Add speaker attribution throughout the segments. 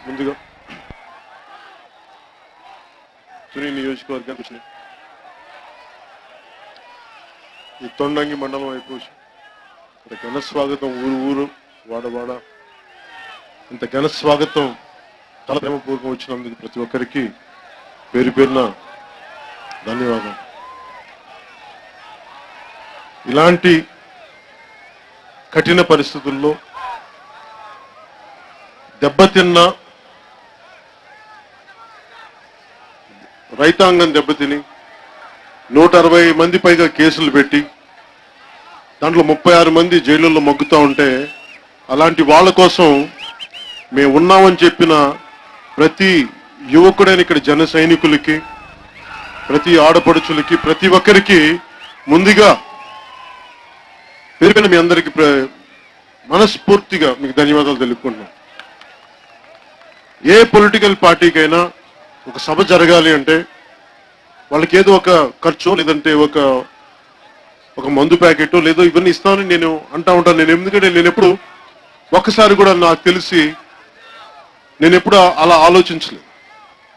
Speaker 1: ముందుగా తుని నియోజకవర్గానికి వచ్చిన ఈ తొండంగి మండలం వైపు ఘన స్వాగతం, ఊరు ఊరు వాడవాడ ఇంత ఘన స్వాగతం చాలా ప్రేమపూర్వకం వచ్చినందుకు ప్రతి ఒక్కరికి పేరు పేరున ధన్యవాదాలు. ఇలాంటి కఠిన పరిస్థితుల్లో దెబ్బతిన్న రైతాంగం దెబ్బతిని 160 మంది పైగా కేసులు పెట్టి దాంట్లో 36 మంది జైలుల్లో మగ్గుతూ ఉంటే అలాంటి వాళ్ళ కోసం మేము ఉన్నామని చెప్పిన ప్రతి యువకుడైన ఇక్కడ జన సైనికులకి, ప్రతి ఆడపడుచులకి, ప్రతి ఒక్కరికి ముందుగా పేరుపైన మీ అందరికీ మనస్ఫూర్తిగా మీకు ధన్యవాదాలు తెలుపుకుంటున్నాం. ఏ పొలిటికల్ పార్టీకైనా ఒక సభ జరగాలి అంటే వాళ్ళకి ఏదో ఒక ఖర్చు, లేదంటే ఒక మందు ప్యాకెట్ లేదో ఇవన్నీ ఇస్తామని నేను అంటా ఉంటాను. ఎందుకంటే నేను ఎప్పుడు ఒక్కసారి కూడా నాకు తెలిసి నేను ఎప్పుడు అలా ఆలోచించలేదు.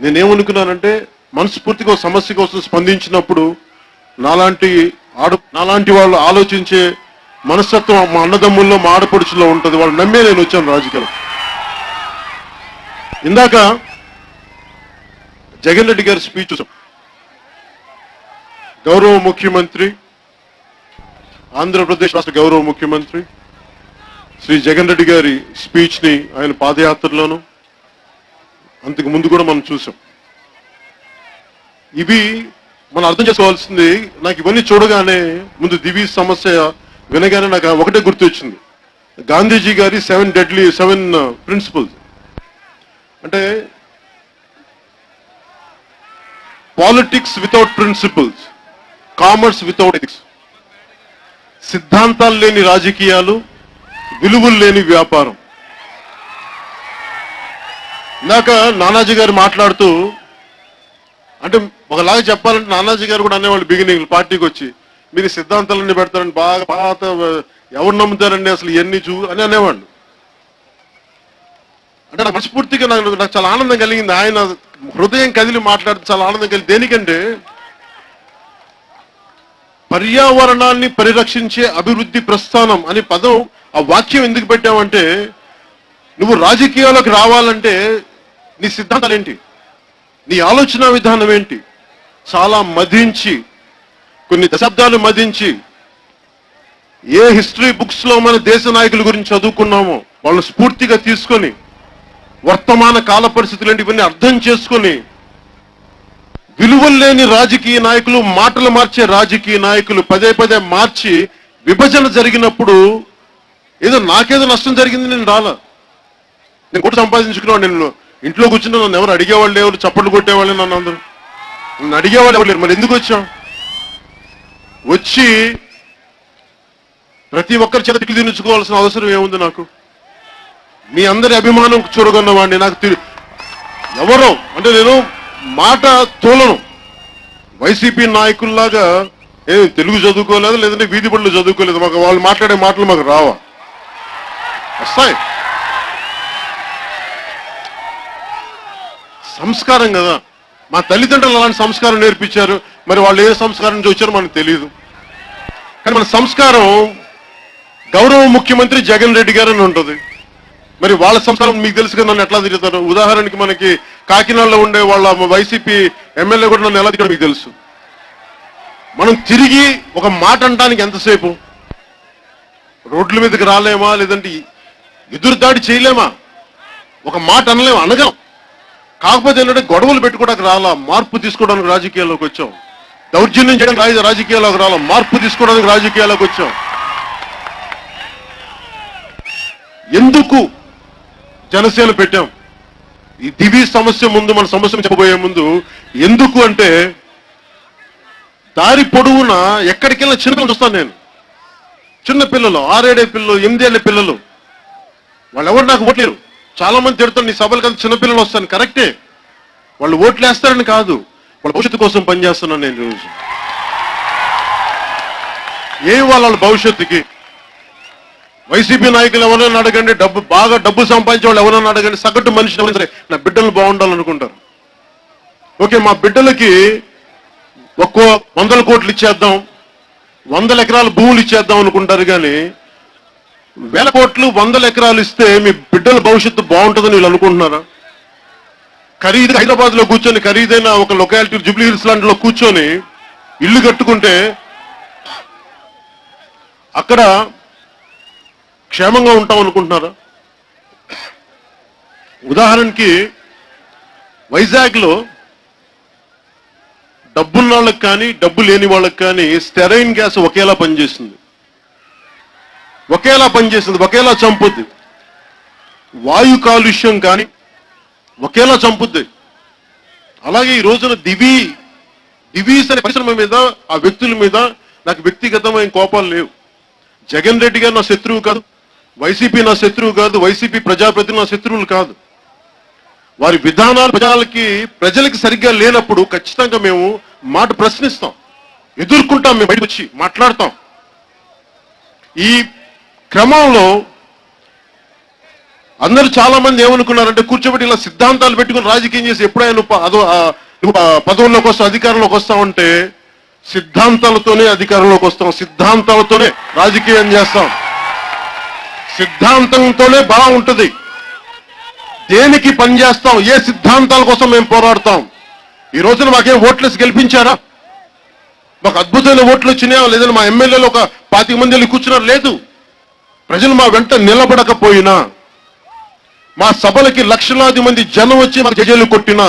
Speaker 1: నేనేమనుకున్నానంటే మనస్ఫూర్తిగా ఒక సమస్య కోసం స్పందించినప్పుడు నాలాంటి వాళ్ళు ఆలోచించే మనస్తత్వం మా అన్నదమ్ముల్లో, మా ఆడపడుచులో ఉంటుంది. వాళ్ళు నమ్మే నేను వచ్చాను రాజకీయాలు. ఇందాక జగన్ రెడ్డి గారి స్పీచ్ చూసాం. గౌరవ ముఖ్యమంత్రి, ఆంధ్రప్రదేశ్ రాష్ట్ర గౌరవ ముఖ్యమంత్రి శ్రీ జగన్ రెడ్డి గారి స్పీచ్ ని ఆయన పాదయాత్రలోను అంతకు ముందు కూడా మనం చూసాం. ఇవి మనం అర్థం చేసుకోవాల్సింది. నాకు ఇవన్నీ చూడగానే ముందు దివి సమస్య వినగానే నాకు ఒకటే గుర్తొచ్చింది. గాంధీజీ గారి 7 ప్రిన్సిపల్స్. అంటే politics without principles, commerce without ethics. సిద్ధాంతాలు లేని రాజకీయాలు, విలువలు లేని వ్యాపారం. ఇందాక నానాజీ గారు మాట్లాడుతూ, అంటే ఒకలాగా చెప్పాలంటే నానాజీ గారు కూడా అనేవాళ్ళు బిగినింగ్ పార్టీకి వచ్చి, మీరు సిద్ధాంతాలన్నీ పెడతారని బాగా పాత ఎవరు నమ్ముతారండి అసలు ఇవన్నీ అని అనేవాళ్ళు. అంటే నాకు మనస్ఫూర్తిగా నాకు చాలా ఆనందం కలిగింది. ఆయన హృదయం కదిలి మాట్లాడితే చాలా ఆనందం కలిగింది. దేనికంటే పర్యావరణాన్ని పరిరక్షించే అభివృద్ధి ప్రస్థానం అనే పదం, ఆ వాక్యం ఎందుకు పెట్టామంటే, నువ్వు రాజకీయాలకు రావాలంటే నీ సిద్ధాంతాలు ఏంటి, నీ ఆలోచన విధానం ఏంటి, చాలా మదించి, కొన్ని దశాబ్దాలు మదించి, ఏ హిస్టరీ బుక్స్ లో మన దేశ నాయకుల గురించి చదువుకున్నామో వాళ్ళని స్ఫూర్తిగా తీసుకొని, వర్తమాన కాల పరిస్థితులు ఏంటి ఇవన్నీ అర్థం చేసుకొని, విలువలు లేని రాజకీయ నాయకులు, మాటలు మార్చే రాజకీయ నాయకులు పదే పదే మార్చి విభజన జరిగినప్పుడు ఏదో నాకేదో నష్టం జరిగింది. నేను నేను కూడా సంపాదించుకున్నాను. నేను ఇంట్లో కూర్చున్నా నన్ను ఎవరు అడిగేవాళ్ళు ఎవరు, చప్పట్లు కొట్టేవాళ్ళు నన్ను అడిగేవాళ్ళు ఎవరు లేరు. మరి ఎందుకు వచ్చి ప్రతి ఒక్కరి చేత తిట్లు తినించుకోవాల్సిన అవసరం ఏముంది నాకు? మీ అందరి అభిమానం చూరగొన్నవాడిని. నాకు ఎవరో అంటే నేను మాట తోలను. వైసీపీ నాయకుల్లాగా తెలుగు చదువుకోలేదు, లేదంటే వీధి బడులు చదువుకోలేదు. మాకు వాళ్ళు మాట్లాడే మాటలు మాకు రావా? వస్తాయి. సంస్కారం కదా. మా తల్లిదండ్రులు అలాంటి సంస్కారం నేర్పించారు. మరి వాళ్ళు ఏ సంస్కారం నుంచి వచ్చారో మనకు తెలియదు. కానీ మన సంస్కారం గౌరవ ముఖ్యమంత్రి జగన్ రెడ్డి గారు అని ఉంటుంది. మరి వాళ్ళ సంస్కారం మీకు తెలుసు కదా, నన్ను ఎట్లా తిరుగుతారు. ఉదాహరణకి మనకి కాకినాడలో ఉండే వాళ్ళ వైసీపీ ఎమ్మెల్యే కూడా నన్ను ఎలా తిరిగారు మీకు తెలుసు. మనం తిరిగి ఒక మాట అనడానికి ఎంతసేపు? రోడ్ల మీదకి రాలేమా, లేదంటే ఎదురుదాడి చేయలేమా? ఒక మాట అనలేమా? అనగలం. కాకపోతే ఏంటంటే గొడవలు పెట్టుకోవడానికి రాలా, మార్పు తీసుకోవడానికి రాజకీయాల్లోకి వచ్చాం. దౌర్జన్యం చేయడానికి రాజకీయాల్లోకి రాలా, మార్పు తీసుకోవడానికి రాజకీయాల్లోకి వచ్చాం. ఎందుకు జనసేన పెట్టాం? ఈ దివి సమస్య ముందు, మన సమస్యను చెప్పబోయే ముందు ఎందుకు అంటే, దారి పొడవున ఎక్కడికెళ్ళినా చిన్నపిల్లలు చూస్తాను నేను. చిన్నపిల్లలు, 6 ఏళ్ల పిల్లలు, 8 ఏళ్ల పిల్లలు, వాళ్ళు ఎవరు నాకు ఓట్లేరు. చాలా మంది తిడతారు, నీ సభలు కదా చిన్నపిల్లలు వస్తాను. కరెక్టే, వాళ్ళు ఓట్లు వేస్తారని కాదు, వాళ్ళ భవిష్యత్తు కోసం పనిచేస్తున్నాను నేను. రోజు ఏం వాళ్ళ భవిష్యత్తుకి వైసీపీ నాయకులు ఎవరైనా అడగండి, బాగా డబ్బు సంపాదించే వాళ్ళు ఎవరైనా అడగండి, సగటు మనిషి ఎవరైనా సరే నా బిడ్డలు బాగుండాలనుకుంటారు. ఓకే, మా బిడ్డలకి ఒక్కో 100 కోట్లు ఇచ్చేద్దాం, 100 ఎకరాల భూములు ఇచ్చేద్దాం అనుకుంటారు. కానీ 1000 కోట్లు 100 ఎకరాలు ఇస్తే మీ బిడ్డల భవిష్యత్తు బాగుంటుందని వీళ్ళు అనుకుంటున్నారా? ఖరీదు హైదరాబాద్ లో కూర్చొని ఖరీదైన ఒక లొకాలిటీ జూబ్లీ హిల్స్ లాంటిలో కూర్చొని ఇల్లు కట్టుకుంటే అక్కడ క్షేమంగా ఉంటాం అనుకుంటున్నారా? ఉదాహరణకి వైజాగ్లో డబ్బున్న వాళ్ళకి కానీ డబ్బు లేని వాళ్ళకి కానీ స్టెరైన్ గ్యాస్ ఒకేలా పనిచేస్తుంది, ఒకేలా చంపుద్ది. వాయు కాలుష్యం కానీ ఒకేలా చంపుద్ది. అలాగే ఈ రోజున దివీస్ అనే పరిశ్రమ మీద, ఆ వ్యక్తుల మీద నాకు వ్యక్తిగతమైన కోపాలు లేవు. జగన్ రెడ్డి గారు నా శత్రువు కాదు, వైసీపీ నా శత్రువు కాదు, వైసీపీ ప్రజాప్రతినిధులు నా శత్రువులు కాదు. వారి విధానాలు ప్రజలకి సరిగ్గా లేనప్పుడు ఖచ్చితంగా మేము మాట ప్రశ్నిస్తాం, ఎదుర్కొంటాం, మేము బయటకు వచ్చి మాట్లాడతాం. ఈ క్రమంలో అందరూ చాలా మంది ఏమనుకున్నారంటే కూర్చోబెట్టి ఇలా సిద్ధాంతాలు పెట్టుకుని రాజకీయం చేసి ఎప్పుడైనా నువ్వు పదవుల్లోకి వస్తావు, అధికారంలోకి వస్తావంటే సిద్ధాంతాలతోనే అధికారంలోకి వస్తాం, సిద్ధాంతాలతోనే రాజకీయం చేస్తాం, సిద్ధాంతంతోనే బాగుంటుంది. దేనికి పనిచేస్తాం, ఏ సిద్ధాంతాల కోసం మేము పోరాడతాం. ఈ రోజున మాకేం ఓట్లేసి గెలిపించారా? మాకు అద్భుతమైన ఓట్లు వచ్చినాయా? లేదని మా ఎమ్మెల్యేలు ఒక 25 మంది వెళ్ళి కూర్చున్నారు? లేదు. ప్రజలు మా వెంట నిలబడకపోయినా, మా సభలకి లక్షలాది మంది జనం వచ్చి మాకు జజలు కొట్టినా,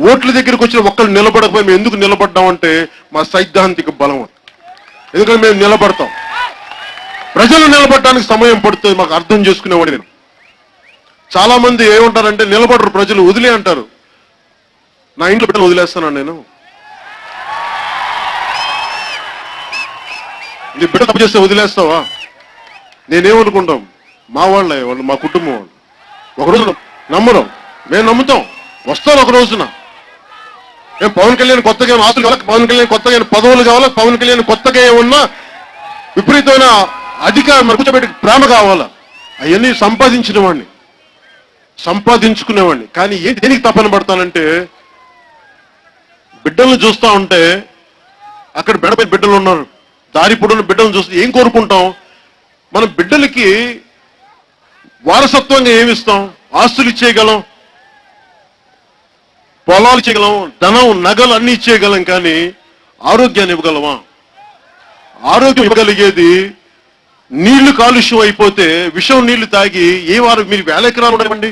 Speaker 1: ఓట్ల దగ్గరికి వచ్చిన ఒక్కళ్ళు నిలబడకపోయి మేము ఎందుకు నిలబడ్డామంటే మా సైద్ధాంతిక బలం. ఎందుకంటే మేము నిలబడతాం. ప్రజలు నిలబడడానికి సమయం పడుతుంది, మాకు అర్థం చేసుకునేవాడు నేను. చాలా మంది ఏమంటారంటే నిలబడరు ప్రజలు, వదిలే అంటారు. నా ఇంట్లో బిడ్డలు వదిలేస్తాను నేను. నీ బిడ్డ తప్పు చేస్తే వదిలేస్తావా? నేనేమనుకుంటాం, మా వాళ్ళే వాళ్ళు, మా కుటుంబం వాళ్ళు. ఒకరోజు నమ్మరు, మేము నమ్ముతాం, వస్తాను ఒక రోజున. మేము పవన్ కళ్యాణ్ కొత్తగా ఆస్తులు కావాలి, పవన్ కళ్యాణ్ కొత్తగా పదవులు కావాలా, పవన్ కళ్యాణ్ కొత్తగా ఏమన్నా విపరీతమైన అధికారం కూర్చోబెట్టి ప్రేమ కావాలా, అవన్నీ సంపాదించుకునేవాడిని. కానీ దేనికి తపన పడతానంటే బిడ్డలను చూస్తా ఉంటే అక్కడ బెడపై బిడ్డలు ఉన్నారు, దారి పొడున్న బిడ్డలను చూస్తే ఏం కోరుకుంటాం? మనం బిడ్డలకి వారసత్వంగా ఏమిస్తాం? ఆస్తులు ఇచ్చేయగలం, పొలాలు ఇచ్చేయగలం, ధనం నగలు అన్ని ఇచ్చేయగలం, కానీ ఆరోగ్యాన్ని ఇవ్వగలమా? ఆరోగ్యం ఇవ్వగలిగేది నీళ్లు కాలుష్యం అయిపోతే విషం నీళ్లు తాగి మీరు 1000 ఎకరాలు ఉండవండి,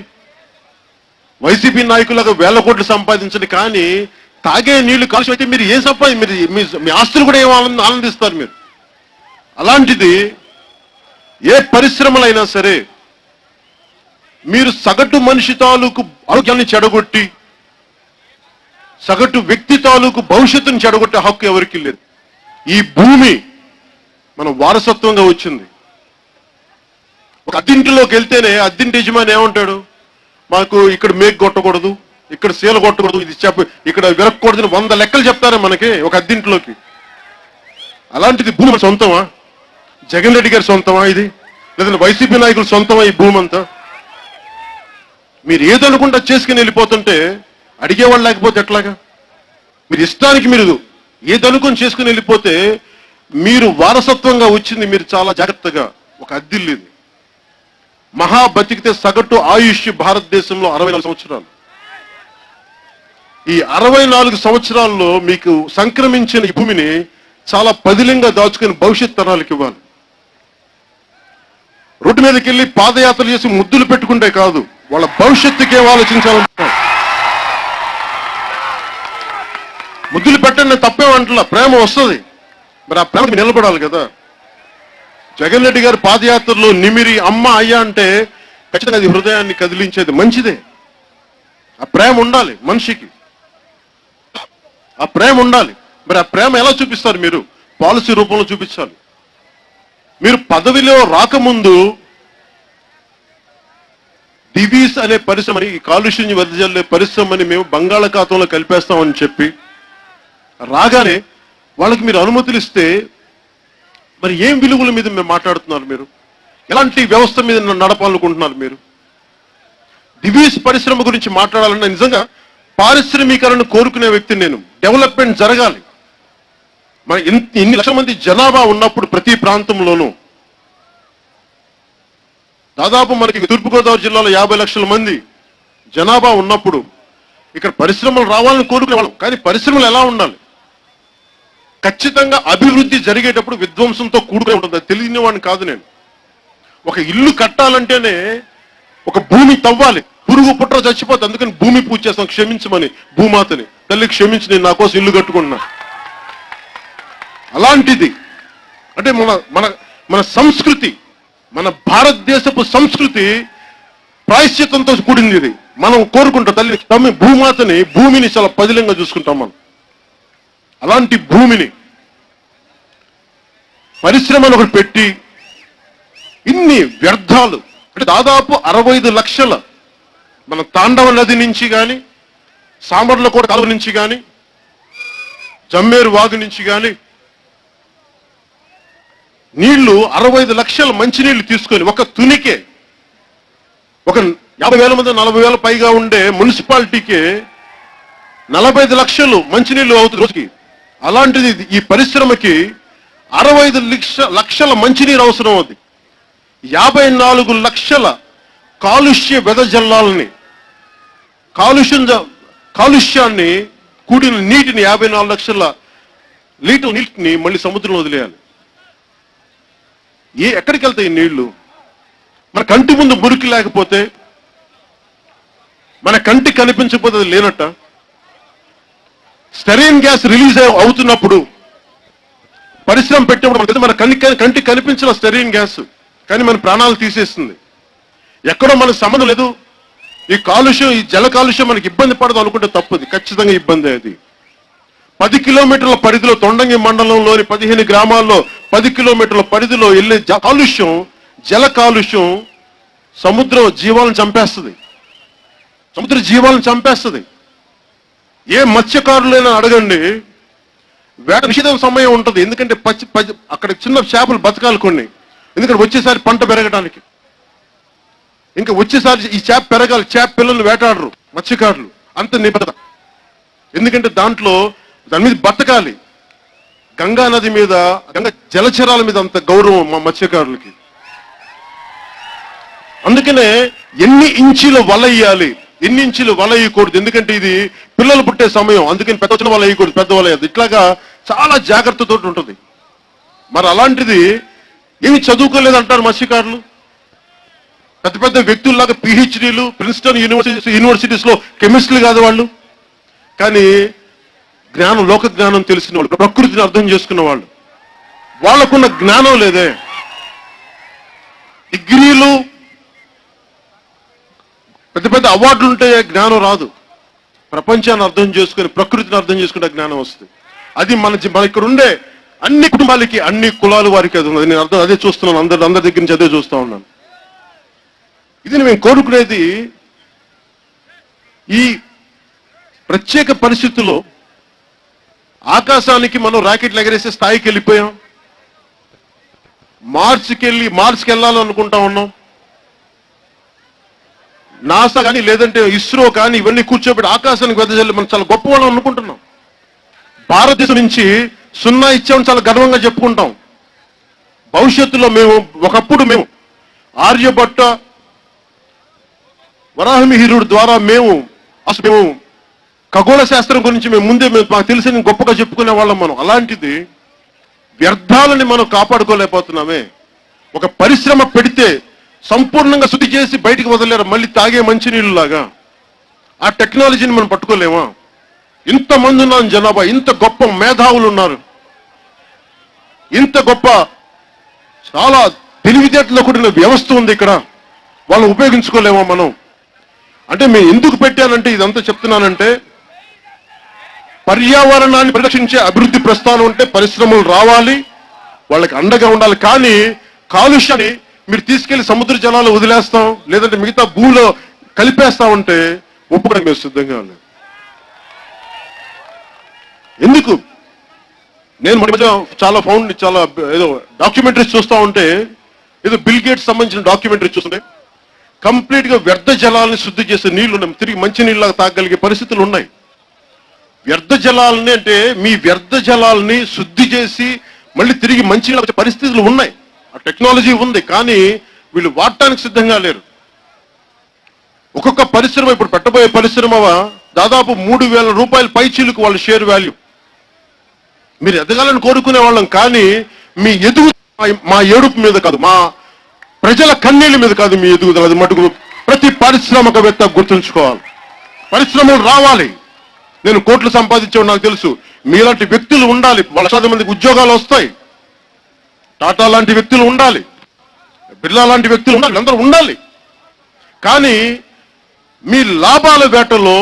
Speaker 1: వైసీపీ నాయకులకు 1000 కోట్లు సంపాదించండి, కానీ తాగే నీళ్లు కాలుష్యం అయితే మీరు ఏం మీ ఆస్తులు కూడా ఏం ఆనందిస్తారు మీరు? అలాంటిది ఏ పరిశ్రమలైనా సరే మీరు సగటు మనిషి తాలూకు ఆరోగ్యాన్ని చెడగొట్టి, సగటు వ్యక్తి తాలూకు భవిష్యత్తును చెడగొట్టే హక్కు ఎవరికి లేదు. ఈ భూమి మనం వారసత్వంగా వచ్చింది. ఒక అద్దింటిలోకి వెళ్తేనే అద్దింటి యజమాని ఏమంటాడు, మాకు ఇక్కడ మేకు కొట్టకూడదు, ఇక్కడ సీల కొట్టకూడదు, ఇది ఇక్కడ విరక్కూడదని 100 లెక్కలు చెప్తారా మనకి ఒక అద్దింటిలోకి? అలాంటిది భూమి సొంతమా? జగన్ రెడ్డి గారి సొంతమా ఇది? లేదంటే వైసీపీ నాయకులు సొంతమా ఈ భూమి అంతా? మీరు ఏదనుకుంటా చేసుకుని వెళ్ళిపోతుంటే అడిగేవాళ్ళు లేకపోతే ఎట్లాగా? మీరు ఇష్టానికి మీరు ఏదనుకుని చేసుకుని వెళ్ళిపోతే మీరు వారసత్వంగా వచ్చింది మీరు చాలా జాగ్రత్తగా ఒక అద్దిల్లు. ఇది మహా బతికితే సగటు ఆయుష్ భారతదేశంలో 64 సంవత్సరాలు. ఈ 64 సంవత్సరాల్లో మీకు సంక్రమించిన ఈ భూమిని చాలా పదిలంగా దాచుకుని భవిష్యత్ తరాలకు ఇవ్వాలి. రోడ్డు మీదకి వెళ్ళి పాదయాత్రలు చేసి ముద్దులు పెట్టుకుంటే కాదు, వాళ్ళ భవిష్యత్తుకే ఆలోచించాలంటున్నాం. ముద్దులు పెట్టండి తప్పేమంటలా, ప్రేమ వస్తుంది, మరి ఆ ప్రేమకి నిలబడాలి కదా. జగన్ రెడ్డి గారి పాదయాత్రలో నిమిరి అమ్మ అయ్యా అంటే ఖచ్చితంగా అది హృదయాన్ని కదిలించేది, మంచిదే. ఆ ప్రేమ ఉండాలి మనిషికి, ఆ ప్రేమ ఉండాలి. మరి ఆ ప్రేమ ఎలా చూపిస్తారు? మీరు పాలసీ రూపంలో చూపించాలి. మీరు పదవిలో రాకముందు దివీస్ అనే పరిశ్రమని, కాలుష్యం వెదజల్లే పరిశ్రమని మేము బంగాళాఖాతంలో కలిపేస్తామని చెప్పి రాగానే వాళ్ళకి మీరు అనుమతులు ఇస్తే మరి ఏం విలువల మీద మేము మాట్లాడుతున్నారు? మీరు ఎలాంటి వ్యవస్థ మీద నడపాలనుకుంటున్నారు మీరు? దివీస్ పరిశ్రమ గురించి మాట్లాడాలన్నా నిజంగా పారిశ్రామికలను కోరుకునే వ్యక్తిని నేను. డెవలప్మెంట్ జరగాలి. మన ఇన్ని లక్షల మంది జనాభా ఉన్నప్పుడు ప్రతి ప్రాంతంలోనూ దాదాపు మనకి తూర్పుగోదావరి జిల్లాలో 50 లక్షల మంది జనాభా ఉన్నప్పుడు ఇక్కడ పరిశ్రమలు రావాలని కోరుకునేవాళ్ళం. కానీ పరిశ్రమలు ఎలా ఉండాలి? ఖచ్చితంగా అభివృద్ధి జరిగేటప్పుడు విధ్వంసంతో కూడుకుని ఉంటుంది. అది తెలియని వాడిని కాదు నేను. ఒక ఇల్లు కట్టాలంటేనే ఒక భూమి తవ్వాలి. పురుగు పుట్ర చచ్చిపోతే అందుకని భూమి పూజ చేస్తాం, క్షమించమని భూమాతని. తల్లి క్షమించి నేను నా కోసం ఇల్లు కట్టుకున్నా. అలాంటిది అంటే మన మన మన సంస్కృతి, మన భారతదేశపు సంస్కృతి ప్రాయశ్చిత్తంతో కూడింది. ఇది మనం కోరుకుంటాం. తల్లి భూమాతని, భూమిని చాలా పదిలంగా చూసుకుంటాం మనం. అలాంటి భూమిని పరిశ్రమలు ఒకటి పెట్టి ఇన్ని వ్యర్థాలు అంటే దాదాపు 65 లక్షల మన తాండవ నది నుంచి కానీ, సామర్లకోట కాలువ నుంచి కానీ, జమ్మేరు వాగు నుంచి కానీ నీళ్లు 65 లక్షల మంచినీళ్లు తీసుకొని ఒక తునికే ఒక 50,000 మంది 40,000 పైగా ఉండే మున్సిపాలిటీకి 45 లక్షలు మంచినీళ్లు అవుతుంది రోజుకి. అలాంటిది ఈ పరిశ్రమకి 65 లక్షల మంచినీరు అవసరం అవుతుంది. 54 లక్షల కాలుష్య వెదజల్లాలని, కాలుష్యాన్ని కూడిన నీటిని 54 లక్షల లీటర్ నీటిని మళ్ళీ సముద్రంలో వదిలేయాలి. ఎక్కడికి వెళ్తాయి ఈ నీళ్లు? మన కంటి ముందు మురికి లేకపోతే, మన కంటికి కనిపించకపోతే అది లేనట్ట. స్టెరైన్ గ్యాస్ రిలీజ్ అవుతున్నప్పుడు పరిశ్రమ పెట్టినప్పుడు మన కంటికి కనిపించిన స్టెరైన్ గ్యాస్ కానీ మన ప్రాణాలు తీసేస్తుంది. ఎక్కడో మనకు సంబంధం లేదు. ఈ కాలుష్యం, ఈ జల కాలుష్యం మనకి ఇబ్బంది పడదు అనుకుంటే తప్పది. ఖచ్చితంగా ఇబ్బంది. అది 10 కిలోమీటర్ల పరిధిలో తొండంగి మండలంలోని 15 గ్రామాల్లో 10 కిలోమీటర్ల పరిధిలో వెళ్ళే కాలుష్యం, జల కాలుష్యం సముద్ర జీవాలను చంపేస్తుంది. సముద్ర జీవాలను చంపేస్తుంది. ఏ మత్స్యకారులైనా అడగండి, వేట నిషేధం సమయం ఉంటుంది. ఎందుకంటే అక్కడ చిన్న చేపలు బతకాలి కొన్ని. ఎందుకంటే వచ్చేసారి పంట పెరగడానికి, ఇంకా వచ్చేసారి ఈ చేప పెరగాలి. చేప పిల్లల్ని వేటాడరు మత్స్యకారులు, అంత నిబద్ధత. ఎందుకంటే దాని మీద బతకాలి. గంగా నది మీద, గంగా జలచరాల మీద అంత గౌరవం మా మత్స్యకారులకి. అందుకనే ఎన్ని ఇంచీల వల వేయాలి, ఎన్ని ఇంచీలు వల వేయకూడదు. ఎందుకంటే ఇది పిల్లలు పుట్టే సమయం. అందుకని పెద్ద వచ్చిన వల వేయకూడదు, పెద్ద వల వేయదు. ఇట్లాగా చాలా జాగ్రత్తతో ఉంటుంది. మరి అలాంటిది ఏమి చదువుకోలేదు అంటారు మత్స్యకారులు. పెద్ద పెద్ద వ్యక్తుల్లాగా పిహెచ్డీలు, ప్రిన్స్టన్ యూనివర్సిటీస్ లో కెమిస్ట్రీ కాదు వాళ్ళు. కానీ జ్ఞానం, లోక జ్ఞానం తెలిసిన వాళ్ళు, ప్రకృతిని అర్థం చేసుకున్న వాళ్ళు. వాళ్ళకున్న జ్ఞానం లేదే. డిగ్రీలు, పెద్ద పెద్ద అవార్డులు ఉంటే జ్ఞానం రాదు. ప్రపంచాన్ని అర్థం చేసుకుని, ప్రకృతిని అర్థం చేసుకుంటే జ్ఞానం వస్తుంది. అది మన ఇక్కడ ఉండే అన్ని కుటుంబాలకి, అన్ని కులాల వారికి అది ఉన్నది. నేను అదే చూస్తున్నాను. అందరి దగ్గర నుంచి అదే చూస్తూ ఉన్నాను. ఇది మేము కోరుకునేది. ఈ ప్రత్యేక పరిస్థితుల్లో ఆకాశానికి మనం రాకెట్లు ఎగరేసే స్థాయికి వెళ్ళిపోయాం. మార్స్కి వెళ్ళాలనుకుంటా ఉన్నాం. నాసా కానీ, లేదంటే ఇస్రో కానీ ఇవన్నీ కూర్చోబెట్టి ఆకాశానికి వెదజల్లి మనం చాలా గొప్పవాళ్ళం అనుకుంటున్నాం. భారతదేశం నుంచి 0 ఇచ్చామని చాలా గర్వంగా చెప్పుకుంటాం. భవిష్యత్తులో ఒకప్పుడు మేము ఆర్యభట్ట, వరాహమిహిరుడు ద్వారా మేము ఖగోళ శాస్త్రం గురించి ముందే మాకు తెలిసి గొప్పగా చెప్పుకునే వాళ్ళం మనం. అలాంటిది వ్యర్థాలని మనం కాపాడుకోలేకపోతున్నామే. ఒక పరిశ్రమ పెడితే సంపూర్ణంగా శుద్ధి చేసి బయటికి వదిలేరు, మళ్ళీ తాగే మంచినీళ్ళు లాగా. ఆ టెక్నాలజీని మనం పట్టుకోలేమా? ఇంతమంది ఉన్నాం జనాభా, ఇంత గొప్ప మేధావులు ఉన్నారు, ఇంత గొప్ప చాలా తెలివితేటలో కూడిన వ్యవస్థ ఉంది ఇక్కడ. వాళ్ళని ఉపయోగించుకోలేమా మనం? అంటే మేము ఎందుకు పెట్టానంటే, ఇదంతా చెప్తున్నానంటే, పర్యావరణాన్ని పరిరక్షించే అభివృద్ధి ప్రస్థానం ఉంటే పరిశ్రమలు రావాలి, వాళ్ళకి అండగా ఉండాలి. కానీ కాలుష్యాన్ని మీరు తీసుకెళ్లి సముద్ర జలాలు వదిలేస్తాం, లేదంటే మిగతా భూమిలో కలిపేస్తామంటే ఒప్పుకోవడానికి మేము సిద్ధంగా ఉన్నాం. ఎందుకు? నేను చాలా ఏదో డాక్యుమెంటరీస్ చూస్తూ ఉంటే ఏదో బిల్ గేట్స్ సంబంధించిన డాక్యుమెంటరీ చూస్తుంటే కంప్లీట్ గా వ్యర్థ జలాలని శుద్ధి చేసే నీళ్లు ఉన్నాయి, తిరిగి మంచి నీళ్ళగా తాగలిగే పరిస్థితులు ఉన్నాయి. వ్యర్థ జలాలని అంటే మీ వ్యర్థ జలాలని శుద్ధి చేసి మళ్ళీ తిరిగి మంచి నీళ్ళ వచ్చే పరిస్థితులు ఉన్నాయి. ఆ టెక్నాలజీ ఉంది, కానీ వీళ్ళు వాడటానికి సిద్ధంగా లేరు. ఒక్కొక్క పరిశ్రమ, ఇప్పుడు పెట్టబోయే పరిశ్రమ దాదాపు 3,000 రూపాయల పైచీలకు వాళ్ళ షేర్ వాల్యూ. మీరు ఎదగాలని కోరుకునే వాళ్ళం, కానీ మీ ఎదుగు మా ఏడుపు మీద కాదు, మా ప్రజల కన్నీళ్ళ మీద కాదు మీ ఎదుగుదల. అది మటుకు ప్రతి పారిశ్రామికవేత్త గుర్తుంచుకోవాలి. పరిశ్రమలు రావాలి. నేను కోట్లు సంపాదించేవాడు నాకు తెలుసు. మీలాంటి వ్యక్తులు ఉండాలి, లక్షలాది మందికి ఉద్యోగాలు వస్తాయి. టాటా లాంటి వ్యక్తులు ఉండాలి, బిర్లా లాంటి వ్యక్తులు ఉండాలి, అందరూ ఉండాలి. కానీ మీ లాభాల వేటలో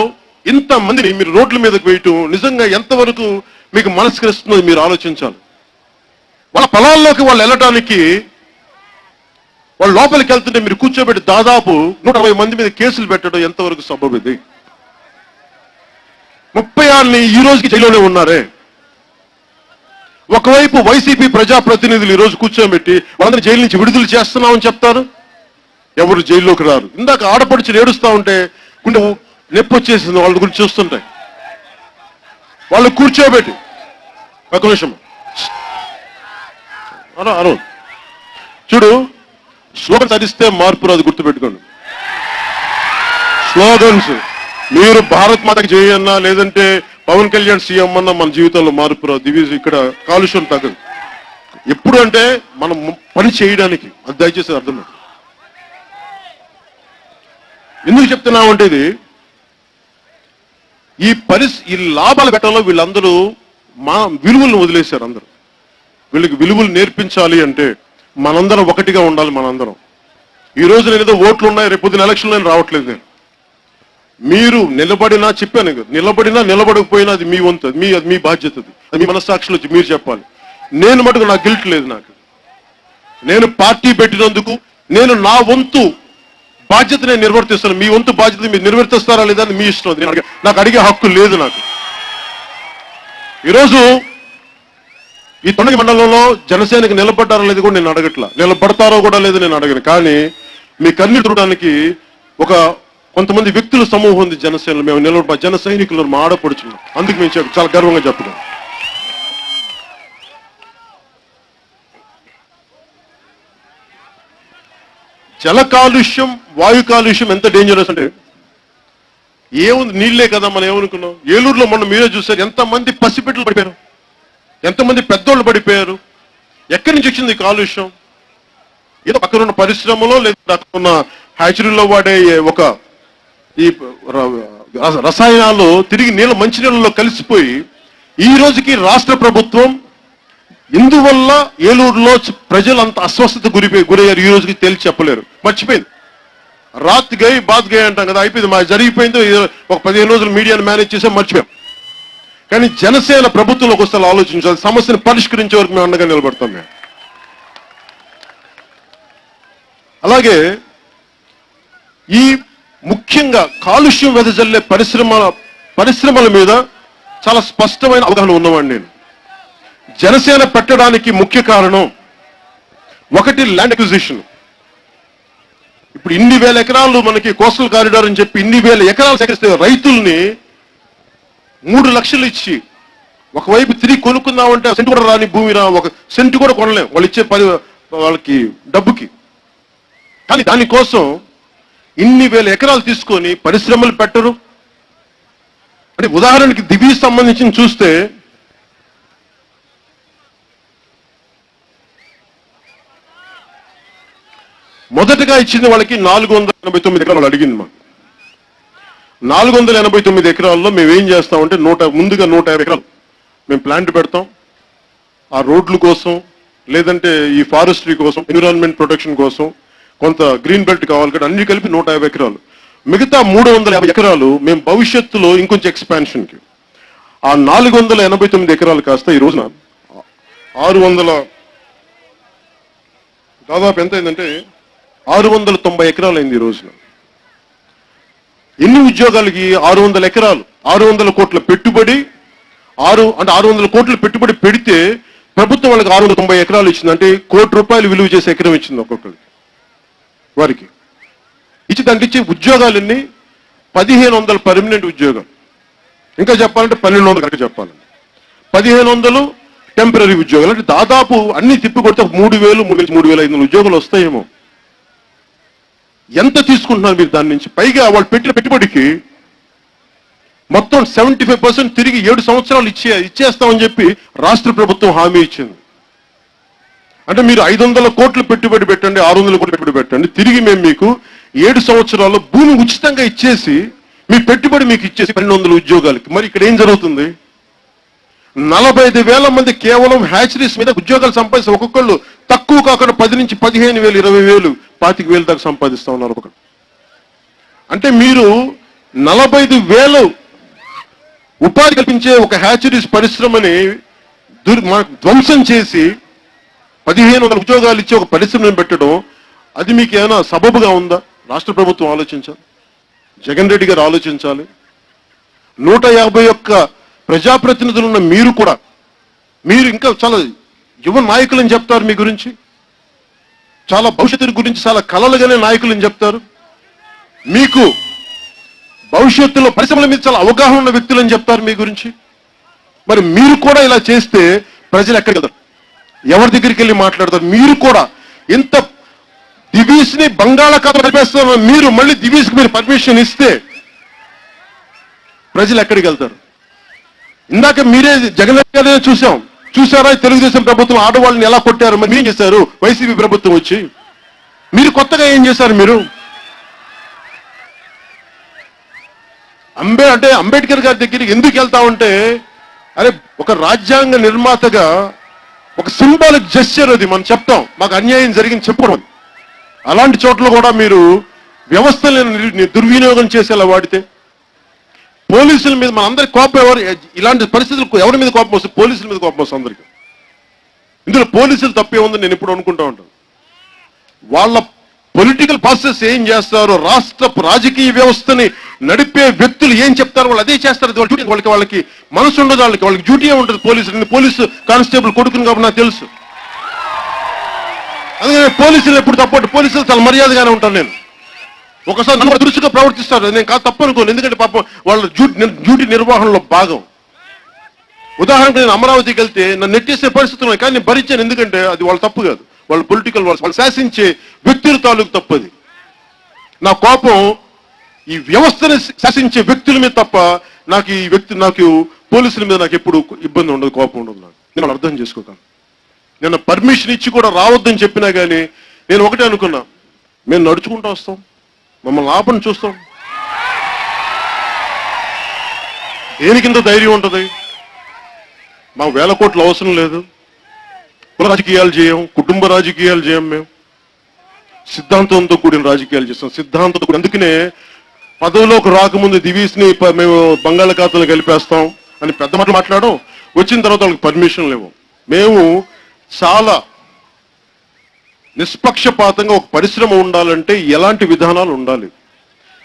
Speaker 1: ఇంతమందిని మీరు రోడ్ల మీదకి వేయటం నిజంగా ఎంతవరకు మీకు మనస్కరిస్తుందో మీరు ఆలోచించాలి. వాళ్ళ పొలాల్లోకి వాళ్ళు వెళ్ళటానికి వాళ్ళు లోపలికి వెళ్తుంటే మీరు కూర్చోబెట్టి దాదాపు 120 మంది మీద కేసులు పెట్టడం ఎంతవరకు సబబు? ఇది 36 ఈ రోజుకి జైల్లోనే ఉన్నారే. ఒకవైపు వైసీపీ ప్రజాప్రతినిధులు ఈ రోజు కూర్చోబెట్టి వాళ్ళందరూ జైలు నుంచి విడుదల చేస్తున్నామని చెప్తారు, ఎవరు జైల్లోకి రారు. ఇందాక ఆడపడుచులు ఏడుస్తా ఉంటే గుండె నొప్పి వచ్చేసింది వాళ్ళ గురించి చూస్తుంటాయి. వాళ్ళు కూర్చోబెట్టి ఒక నిమిషం అను చూడు, స్లోగన్స్ అరిస్తే మార్పు రాదు, గుర్తుపెట్టుకోండి. స్లోగన్స్ మీరు భారత్ మాతకి చేయన్నా లేదంటే పవన్ కళ్యాణ్ సీఎం అన్నా మన జీవితంలో మార్పు రాదు. ఇక్కడ కాలుష్యం తగ్గదు. ఎప్పుడు అంటే మనం పని చేయడానికి, అది దయచేసి అర్థం. ఎందుకు చెప్తున్నామంటే ఇది ఈ లాభాల ఘట్టంలో వీళ్ళందరూ మా విలువలను వదిలేశారు. అందరూ వీళ్ళకి విలువలు నేర్పించాలి అంటే మనందరం ఒకటిగా ఉండాలి. మనందరం ఈ రోజు నేను ఏదో ఓట్లు ఉన్నాయి, రేపు పొద్దున ఎలక్షన్లో నేను రావట్లేదు. నేను మీరు నిలబడినా చెప్పాను, నిలబడినా నిలబడకపోయినా అది మీ వంతు, అది మీ బాధ్యత, అది మీ మనస్సాక్షిలో మీరు చెప్పాలి. నేను మటుకు నాకు గిల్ట్ లేదు. నేను పార్టీ పెట్టినందుకు నేను నా వంతు బాధ్యత నేను నిర్వర్తిస్తాను. మీ వంతు బాధ్యత మీరు నిర్వర్తిస్తారా లేదా అని మీ ఇష్టం. నాకు అడిగే హక్కు లేదు. నాకు ఈరోజు ఈ తొండగి మండలంలో జనసేనకి నిలబడ్డారో లేదు కూడా నేను అడగట్లా, నిలబడతారో కూడా లేదు నేను అడగను. కానీ మీ కన్నీరు చూడడానికి కొంతమంది వ్యక్తుల సమూహం ఉంది జనసేనలో. మేము నిలబడ జన సైనికులు మా ఆడపడుచున్నాం. అందుకు మేము చాలా గర్వంగా చెప్తున్నాం. జల కాలుష్యం, వాయు కాలుష్యం ఎంత డేంజరస్ అంటే ఏముంది, నీళ్లే కదా మనం ఏమనుకున్నాం. ఏలూరులో మొన్న మీరే చూసారు, ఎంతమంది పసిబిడ్డలు పడిపోయారు, ఎంతమంది పెద్దోళ్ళు పడిపోయారు. ఎక్కడి నుంచి వచ్చింది ఈ కాలుష్యం? ఏదో అక్కడ ఉన్న పరిశ్రమలో లేదా అక్కడ ఉన్న హ్యాచరీలో వాడే ఈ రసాయనాలు తిరిగి మంచినీళ్ళలో కలిసిపోయి ఈ రోజుకి రాష్ట్ర ప్రభుత్వం ఇందువల్ల ఏలూరులో ప్రజలు అంత అస్వస్థత గురయ్యారు. ఈ రోజుకి తేల్చి చెప్పలేరు, మర్చిపోయింది. రాత్ గై బాత్ గై అంటాం కదా, అయిపోయింది. మా జరిగిపోయింది. ఒక 15 రోజులు మీడియాను మేనేజ్ చేసాం, మర్చిపోయాం. కానీ జనసేన ప్రభుత్వంలోకి వస్తే ఆలోచించాలి. సమస్యను పరిష్కరించే వరకు మేము అండగా నిలబడతాం. మేము అలాగే ఈ ముఖ్యంగా కాలుష్యం వెదజల్లే పరిశ్రమల మీద చాలా స్పష్టమైన అవగాహన ఉన్నవాడిని నేను. జనసేన పెట్టడానికి ముఖ్య కారణం ఒకటి ల్యాండ్ అక్విజిషన్. ఇప్పుడు ఇన్ని వేల ఎకరాలు మనకి కోస్టల్ కారిడార్ అని చెప్పి ఇన్ని వేల ఎకరాలు సేకరిస్తే రైతుల్ని 3 లక్షలు ఇచ్చి ఒకవైపు తిరిగి కొనుక్కుందామంటే సెంటు కూడా రాని భూమి ఒక సెంటు కూడా కొనలేం వాళ్ళు ఇచ్చే వాళ్ళకి డబ్బుకి. కానీ దానికోసం ఇన్ని వేల ఎకరాలు తీసుకొని పరిశ్రమలు పెట్టరు. అంటే ఉదాహరణకి దివి సంబంధించి చూస్తే మొదటగా ఇచ్చింది వాళ్ళకి 489 ఎకరాలు అడిగింది. మాకు 489 ఎకరాల్లో మేము ఏం చేస్తామంటే ముందుగా 150 ఎకరాలు మేము ప్లాంట్ పెడతాం. ఆ రోడ్ల కోసం లేదంటే ఈ ఫారెస్ట్రీ కోసం, ఎన్విరాన్మెంట్ ప్రొటెక్షన్ కోసం, కొంత గ్రీన్ బెల్ట్ కావాలి కదా, అన్ని కలిపి 150 ఎకరాలు. మిగతా 350 ఎకరాలు మేము భవిష్యత్తులో ఇంకొంచెం ఎక్స్పాన్షన్కి. ఆ 489 ఎకరాలు కాస్త ఈ రోజున 600 దాదాపు ఎంత అయిందంటే 690 ఎకరాలు అయింది ఈ రోజున. ఎన్ని ఉద్యోగాలకి? 600 ఎకరాలు, 600 కోట్ల పెట్టుబడి. 600 కోట్ల పెట్టుబడి పెడితే ప్రభుత్వం వాళ్ళకి 690 ఎకరాలు ఇచ్చింది, అంటే ₹1,00,00,000 విలువ చేసే ఎకరం ఇచ్చింది ఒక్కొక్కరికి. వారికి ఇచ్చి దానికి ఇచ్చే ఉద్యోగాలన్నీ 1,500 పర్మనెంట్ ఉద్యోగం, ఇంకా చెప్పాలంటే 1,200 కరెక్ట్ చెప్పాలంటే 1,500 టెంపరీ ఉద్యోగాలు, అంటే దాదాపు అన్ని తిప్పి కొడితే 3,000, 3,500 ఉద్యోగాలు వస్తాయేమో. ఎంత తీసుకుంటున్నారు మీరు దాని నుంచి? పైగా వాళ్ళు పెట్టిన పెట్టుబడికి మొత్తం 75% తిరిగి 7 సంవత్సరాలు ఇచ్చేస్తామని చెప్పి రాష్ట్ర ప్రభుత్వం హామీ ఇచ్చింది. అంటే మీరు 500 కోట్లు పెట్టుబడి పెట్టండి, 600 కోట్లు పెట్టుబడి పెట్టండి, తిరిగి మేము మీకు 7 సంవత్సరాల్లో భూమి ఉచితంగా ఇచ్చేసి మీ పెట్టుబడి మీకు ఇచ్చేసి 200 ఉద్యోగాలకి. మరి ఇక్కడ ఏం జరుగుతుంది? 45,000 మంది కేవలం హ్యాచరీస్ మీద ఉద్యోగాలు సంపాదిస్తే ఒక్కొక్కళ్ళు తక్కువ కాకుండా 10 నుంచి 15,000, 20,000, 25,000 దాకా సంపాదిస్తా ఉన్నారు ఒక్కొక్కరు. అంటే మీరు 45,000 ఉపాధి కల్పించే ఒక హ్యాచరీస్ పరిశ్రమని ధ్వంసం చేసి 1,500 ఉద్యోగాలు ఇచ్చి ఒక పరిశ్రమను పెట్టడం, అది మీకు ఏమైనా సబబుగా ఉందా? రాష్ట్ర ప్రభుత్వం ఆలోచించాలి, జగన్ రెడ్డి గారు ఆలోచించాలి. 151 ప్రజాప్రతినిధులు ఉన్న మీరు కూడా, మీరు ఇంకా చాలా యువ నాయకులని చెప్తారు, మీ గురించి చాలా భవిష్యత్తు గురించి చాలా కలలుగానే నాయకులని చెప్తారు. మీకు భవిష్యత్తులో పరిశ్రమల మీద చాలా అవగాహన ఉన్న వ్యక్తులని చెప్తారు మీ గురించి. మరి మీరు కూడా ఇలా చేస్తే ప్రజలు ఎక్కడికి వెళ్తారు? ఎవరి దగ్గరికి వెళ్ళి మాట్లాడతారు? మీరు కూడా ఇంత దివీస్ ని బంగాళాఖాతం కలిపేస్తున్న మీరు మళ్ళీ దివీస్ కి మీరు పర్మిషన్ ఇస్తే ప్రజలు ఎక్కడికి వెళ్తారు? ఇందాక మీరే జగన్ గారే చూసారా తెలుగుదేశం ప్రభుత్వం ఆడవాళ్ళని ఎలా కొట్టారు? మరి ఏం చేశారు వైసీపీ ప్రభుత్వం వచ్చి? మీరు కొత్తగా ఏం చేశారు? మీరు అంబేద్కర్ గారి దగ్గరికి ఎందుకు వెళ్తామంటే, అరే ఒక రాజ్యాంగ నిర్మాతగా ఒక సింబాలిక్ జెస్చర్ అది. మనం చెప్తాం మాకు అన్యాయం జరిగింది చెప్పడం. అలాంటి చోట్ల కూడా మీరు వ్యవస్థలను దుర్వినియోగం చేసేలా వాడితే, పోలీసుల మీద మన అందరి కోపం ఇలాంటి పరిస్థితులకు ఎవరి మీద కోపం వస్తుంది? పోలీసుల మీద కోపం వస్తుంది అందరికి. ఇందులో పోలీసులు తప్పే ఉందని నేను ఇప్పుడు అనుకుంటా ఉంటాను. వాళ్ళ పొలిటికల్ ప్రాసెస్ ఏం చేస్తారో, రాష్ట్ర రాజకీయ వ్యవస్థని నడిపే వ్యక్తులు ఏం చెప్తారో వాళ్ళు అదే చేస్తారు. వాళ్ళకి మనసు ఉండదు, వాళ్ళకి డ్యూటీ ఉంటుంది. పోలీసు కానిస్టేబుల్ కొడుకుని కాబట్టి నాకు తెలుసు. అందుకని పోలీసులు ఎప్పుడు తప్పట్టు, పోలీసులు చాలా మర్యాదగానే ఉంటాను నేను. ఒకసారి దురుసుగా ప్రవర్తిస్తారు, నేను కాదు తప్పు అనుకోను, ఎందుకంటే పాపం వాళ్ళ డ్యూటీ నిర్వహణలో భాగం. ఉదాహరణకు నేను అమరావతికి వెళ్తే నన్ను నెట్టేసే పరిస్థితులు ఉన్నాయి, కానీ నేను భరించాను, ఎందుకంటే అది వాళ్ళ తప్పు కాదు, వాళ్ళ పొలిటికల్ వాళ్ళు శాసించే వ్యక్తుల తాలూకు తప్పది. నా కోపం ఈ వ్యవస్థను శాసించే వ్యక్తుల మీద తప్ప నాకు పోలీసుల మీద నాకు ఎప్పుడు ఇబ్బంది ఉండదు, కోపం ఉండదు. నేను వాళ్ళు అర్థం చేసుకోగలను. నేను పర్మిషన్ ఇచ్చి కూడా రావద్దని చెప్పినా కానీ నేను ఒకటే అనుకున్నా, మేము నడుచుకుంటూ వస్తాం, మమ్మల్ని ఆపని చూస్తాం. దేనికింత ధైర్యం ఉంటుంది? మాకు 1,000 కోట్లు అవసరం లేదు, కుల రాజకీయాలు చేయం, కుటుంబ రాజకీయాలు చేయం, మేము సిద్ధాంతంతో కూడిన రాజకీయాలు చేస్తాం. సిద్ధాంతంతో కూడిన, అందుకనే పదవిలోకి రాకముందు దివీస్ని మేము బంగాళాఖాతంలో కలిపేస్తాం అని పెద్ద మాటలు మాట్లాడడం, వచ్చిన తర్వాత వాళ్ళకి పర్మిషన్ లేవు. మేము చాలా నిష్పక్షపాతంగా ఒక పరిశ్రమ ఉండాలంటే ఎలాంటి విధానాలు ఉండాలి,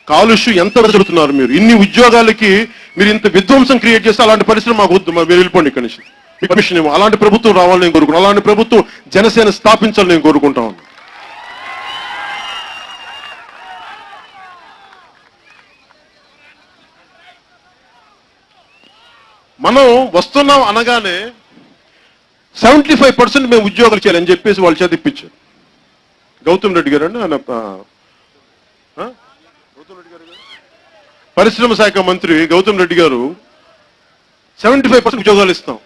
Speaker 1: కాలుష్యం ఎంత జరుగుతున్నారు, మీరు ఇన్ని ఉద్యోగాలకి మీరు ఇంత విధ్వంసం క్రియేట్ చేస్తే అలాంటి పరిశ్రమ మాకు వద్దు, మీరు వెళ్ళిపోండి ఇక్కడి నుంచి, మీ పర్మిషన్ ఏమో. అలాంటి ప్రభుత్వం రావాలని నేను కోరుకున్నాను, అలాంటి ప్రభుత్వం జనసేన స్థాపించాలని నేను కోరుకుంటా ఉన్నాను. మనం వస్తున్నాం అనగానే 75% మేము ఉద్యోగాలు చేయాలని చెప్పేసి వాళ్ళు చదివించారు. గౌతమ్ రెడ్డి గారు అండి, ఆయన పరిశ్రమ శాఖ మంత్రి గౌతమ్ రెడ్డి గారు 75% ఉద్యోగాలు ఇస్తాం.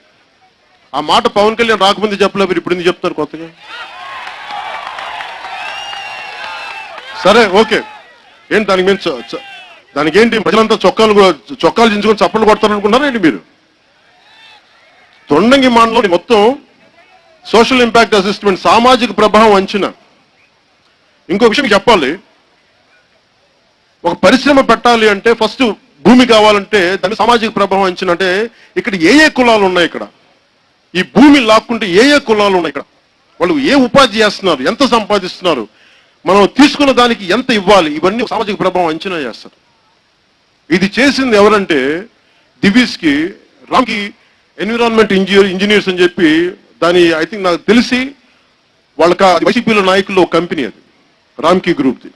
Speaker 1: ఆ మాట పవన్ కళ్యాణ్ రాకముందు చెప్పలేదు, మీరు ఇప్పుడు ఎందుకు చెప్తారు కొత్తగా? సరే ఓకే, ఏంటి దానికి ఏంటి ప్రజలంతా చొక్కాలు చించుకొని చప్పట్లు కొడతారనుకున్నారా ఏంటి మీరు? తొండంగి మండలం మొత్తం సోషల్ ఇంపాక్ట్ అసెస్మెంట్, సామాజిక ప్రభావం అంచనా. ఇంకో విషయం చెప్పాలి, ఒక పరిశ్రమ పెట్టాలి అంటే ఫస్ట్ భూమి కావాలంటే దాని సామాజిక ప్రభావం అంచనా. అంటే ఇక్కడ ఏ కులాలు ఉన్నాయి, ఇక్కడ ఈ భూమి లాక్కుంటే ఏ కులాలు ఉన్నాయి, ఇక్కడ వాళ్ళు ఏ ఉపాధి చేస్తున్నారు, ఎంత సంపాదిస్తున్నారు, మనం తీసుకున్న దానికి ఎంత ఇవ్వాలి, ఇవన్నీ సామాజిక ప్రభావం అంచనా చేస్తారు. ఇది చేసింది ఎవరంటే దివీస్కి రామ్కి ఎన్విరాన్మెంట్ ఇంజనీర్స్ అని చెప్పి దాని ఐ థింక్ నాకు తెలిసి వాళ్ళకి వైసీపీలో నాయకుల్లో ఒక కంపెనీ అది రామ్కీ గ్రూప్ది,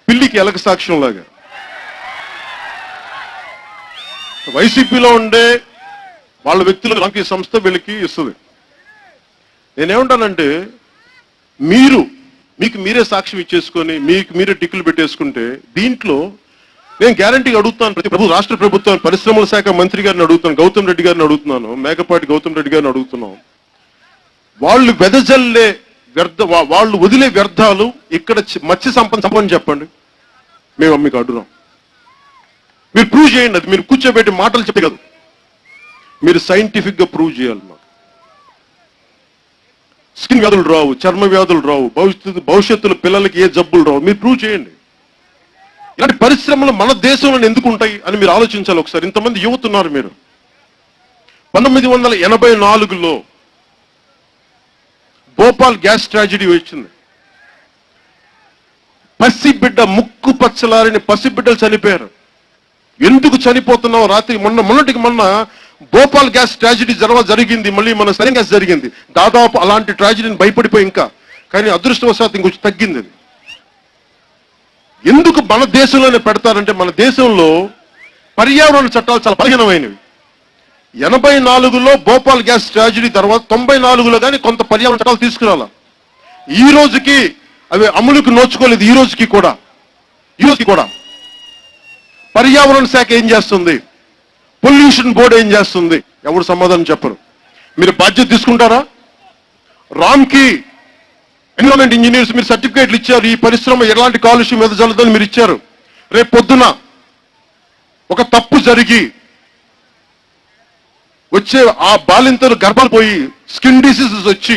Speaker 1: పిల్లికి ఎలక సాక్ష్యం లాగా వైసీపీలో ఉండే వాళ్ళ వ్యక్తులకు రామ్కీ సంస్థ వీళ్ళకి ఇస్తుంది. నేనేమంటానంటే మీకు మీరే సాక్ష్యం ఇచ్చేసుకొని మీకు మీరే టిక్కులు పెట్టేసుకుంటే దీంట్లో నేను గ్యారంటీగా అడుగుతాను, రాష్ట్ర ప్రభుత్వం పరిశ్రమల శాఖ మంత్రి గారిని అడుగుతాను, గౌతమ్ రెడ్డి గారిని అడుగుతున్నాను, మేకపాటి గౌతమ్ రెడ్డి గారిని అడుగుతున్నాం. వాళ్ళు వెదజల్లే వాళ్ళు వదిలే వ్యర్థాలు ఇక్కడ మత్స్య సంపద చెప్పండి, మేము మీకు అడుగుతాం. మీరు ప్రూవ్ చేయండి. అది మీరు కూర్చోబెట్టి మాటలు చెప్పే కదా, మీరు సైంటిఫిక్ గా ప్రూవ్ చేయాలి. మాకు స్కిన్ వ్యాధులు రావు, చర్మ వ్యాధులు రావు, భవిష్యత్తులో పిల్లలకి ఏ జబ్బులు రావు, మీరు ప్రూవ్ చేయండి. ఇలాంటి పరిశ్రమలు మన దేశంలో ఎందుకు ఉంటాయి అని మీరు ఆలోచించాలి ఒకసారి. ఇంతమంది యువత ఉన్నారు. మీరు 1984లో భోపాల్ గ్యాస్ ట్రాజడీ వచ్చింది. పసిబిడ్డ ముక్కు పచ్చలారని పసిబిడ్డలు చనిపోయారు. ఎందుకు చనిపోతున్నావు? రాత్రి మొన్నటికి మొన్న భోపాల్ గ్యాస్ ట్రాజడీ జరిగింది, మళ్ళీ మన సరైన గ్యాస్ జరిగింది. దాదాపు అలాంటి ట్రాజడీని భయపడిపోయి ఇంకా, కానీ అదృష్టవశాత్తు ఇంకొంచెం తగ్గింది. ఎందుకు మన దేశంలోనే పెడతారంటే మన దేశంలో పర్యావరణ చట్టాలు చాలా బలహీనమైనవి. 84లో భోపాల్ గ్యాస్ ట్రాజడీ తర్వాత 94లో కానీ కొంత పర్యావరణ చట్టాలు తీసుకురాల. ఈ రోజుకి అవి అమలుకు నోచుకోలేదు. ఈ రోజుకి కూడా పర్యావరణ శాఖ ఏం చేస్తుంది? పొల్యూషన్ బోర్డు ఏం చేస్తుంది? ఎవరు సమాధానం చెప్పరు. మీరు బాధ్యత తీసుకుంటారా? రామ్కీ ఎన్విరాన్మెంట్ ఇంజనీర్స్ మీరు సర్టిఫికేట్లు ఇచ్చారు, ఈ పరిశ్రమ ఎలాంటి కాలుష్యం మీద జల్లదని మీరు ఇచ్చారు. రేపు పొద్దున ఒక తప్పు జరిగి వచ్చే ఆ బాలింతలు గర్భాలు పోయి స్కిన్ డిసీజెస్ వచ్చి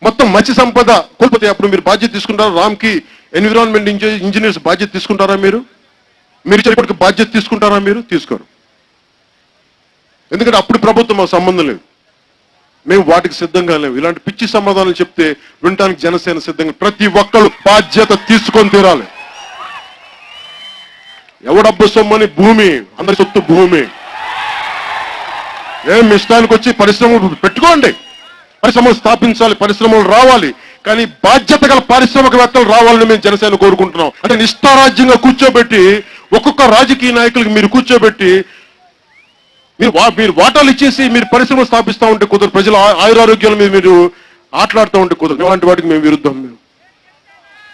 Speaker 1: మొత్తం మత్స్య సంపద కోల్పోతే అప్పుడు మీరు బాధ్యత తీసుకుంటారా? రామ్కీ ఎన్విరాన్మెంట్ ఇంజనీర్స్ బాధ్యత తీసుకుంటారా? మీరు ఇప్పటికి బాధ్యత తీసుకుంటారా? మీరు తీసుకోరు. ఎందుకంటే అప్పుడు ప్రభుత్వం సంబంధం లేదు, మేము వాటికి సిద్ధంగా లేవు. ఇలాంటి పిచ్చి సమాధానం చెప్తే వినటానికి జనసేన సిద్ధంగా. ప్రతి ఒక్కరు బాధ్యత తీసుకొని తీరాలి. ఎవడబ్బు సొమ్మని భూమి, అందరి సొత్తు భూమి. ఏం ఇష్టానికి వచ్చి పరిశ్రమలు పెట్టుకోండి, పరిశ్రమలు స్థాపించాలి, పరిశ్రమలు రావాలి, కానీ బాధ్యత గల పారిశ్రామికవేత్తలు రావాలని మేము జనసేన కోరుకుంటున్నాం. అంటే నిష్ఠారాజ్యంగా కూర్చోబెట్టి ఒక్కొక్క రాజకీయ నాయకులకి మీరు కూర్చోబెట్టి మీరు వాటాలు ఇచ్చేసి మీరు పరిశ్రమలు స్థాపిస్తూ ఉంటే కుదరదు. ప్రజల ఆయురారోగ్యాల మీద మీరు ఆటలాడుతూ ఉంటే కుదరదు. అలాంటి వాటికి మేము విరుద్ధం,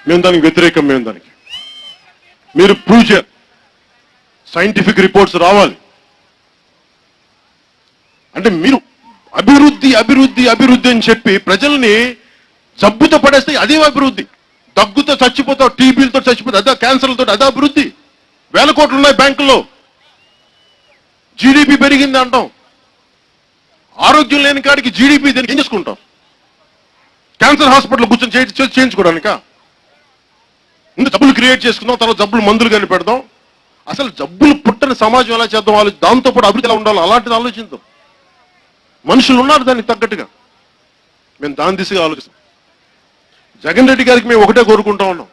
Speaker 1: మేము దానికి వ్యతిరేకం. దానికి మీరు ప్రూవ్ చేయాలి, సైంటిఫిక్ రిపోర్ట్స్ రావాలి. అంటే మీరు అభివృద్ధి అని చెప్పి ప్రజల్ని జబ్బుతో పడేస్తే అదే అభివృద్ధి. దగ్గుతో చచ్చిపోతావు, టీబీలతో చచ్చిపోతావు, అదే క్యాన్సర్లతో, అదే అభివృద్ధి. 1000 కోట్లు ఉన్నాయి బ్యాంకుల్లో, జీడిపి పెరిగింది అంటాం. ఆరోగ్యం లేని కాడికి జీడిపి దీనికి ఏం చేసుకుంటాం? క్యాన్సర్ హాస్పిటల్ కూర్చొని చేయించుకోవడానిక? ముందు జబ్బులు క్రియేట్ చేసుకుందాం, తర్వాత జబ్బులు మందులు కానీ పెడదాం. అసలు జబ్బులు పుట్టని సమాజం ఎలా చేద్దాం, దాంతో పాటు అభివృద్ధి ఎలా ఉండాలో అలాంటిది ఆలోచిద్దాం. మనుషులు ఉన్నారు దానికి తగ్గట్టుగా, మేము దాని దిశగా ఆలోచిస్తాం. జగన్ రెడ్డి గారికి మేము ఒకటే కోరుకుంటా ఉన్నాం,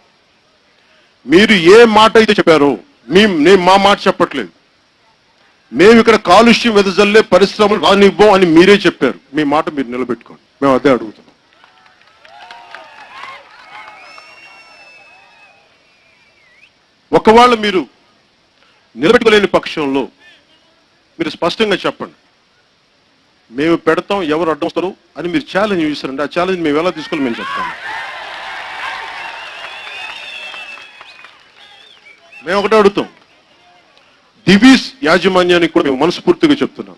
Speaker 1: మీరు ఏ మాట అయితే చెప్పారో నేను మా మాట చెప్పట్లేదు. మేము ఇక్కడ కాలుష్యం వెదజల్లే పరిశ్రమలు రానివ్వం అని మీరే చెప్పారు. మీ మాట మీరు నిలబెట్టుకోండి, మేము అదే అడుగుతున్నాం. ఒకవేళ మీరు నిలబెట్టుకోలేని పక్షంలో మీరు స్పష్టంగా చెప్పండి, మేము పెడతాం, ఎవరు అడ్డం వస్తారు అని మీరు ఛాలెంజ్ చేస్తారండి. ఆ ఛాలెంజ్ మేము ఎలా తీసుకోవాలి మేము చెప్తాము. మేము ఒకటే అడుగుతాం, దివీస్ యాజమాన్యానికి కూడా మేము మనస్ఫూర్తిగా చెప్తున్నాం,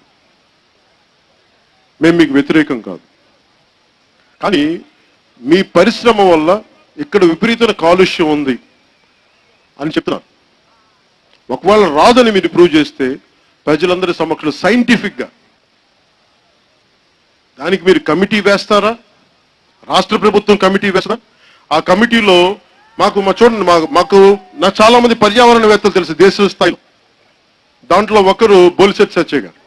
Speaker 1: మేము మీకు వ్యతిరేకం కాదు, కానీ మీ పరిశ్రమ వల్ల ఇక్కడ విపరీతమైన కాలుష్యం ఉంది అని చెప్తున్నారు. ఒకవేళ రాదని మీరు ప్రూవ్ చేస్తే ప్రజలందరి సమక్షంలో సైంటిఫిక్గా దానికి మీరు కమిటీ వేస్తారా? రాష్ట్ర ప్రభుత్వం కమిటీ వేస్తారా? ఆ కమిటీలో చూడండి, నాకు చాలా మంది పర్యావరణవేత్తలు తెలుసు దేశ స్థాయిలో. దాంట్లో ఒకరు బోలిశెట్టి సత్య గారు,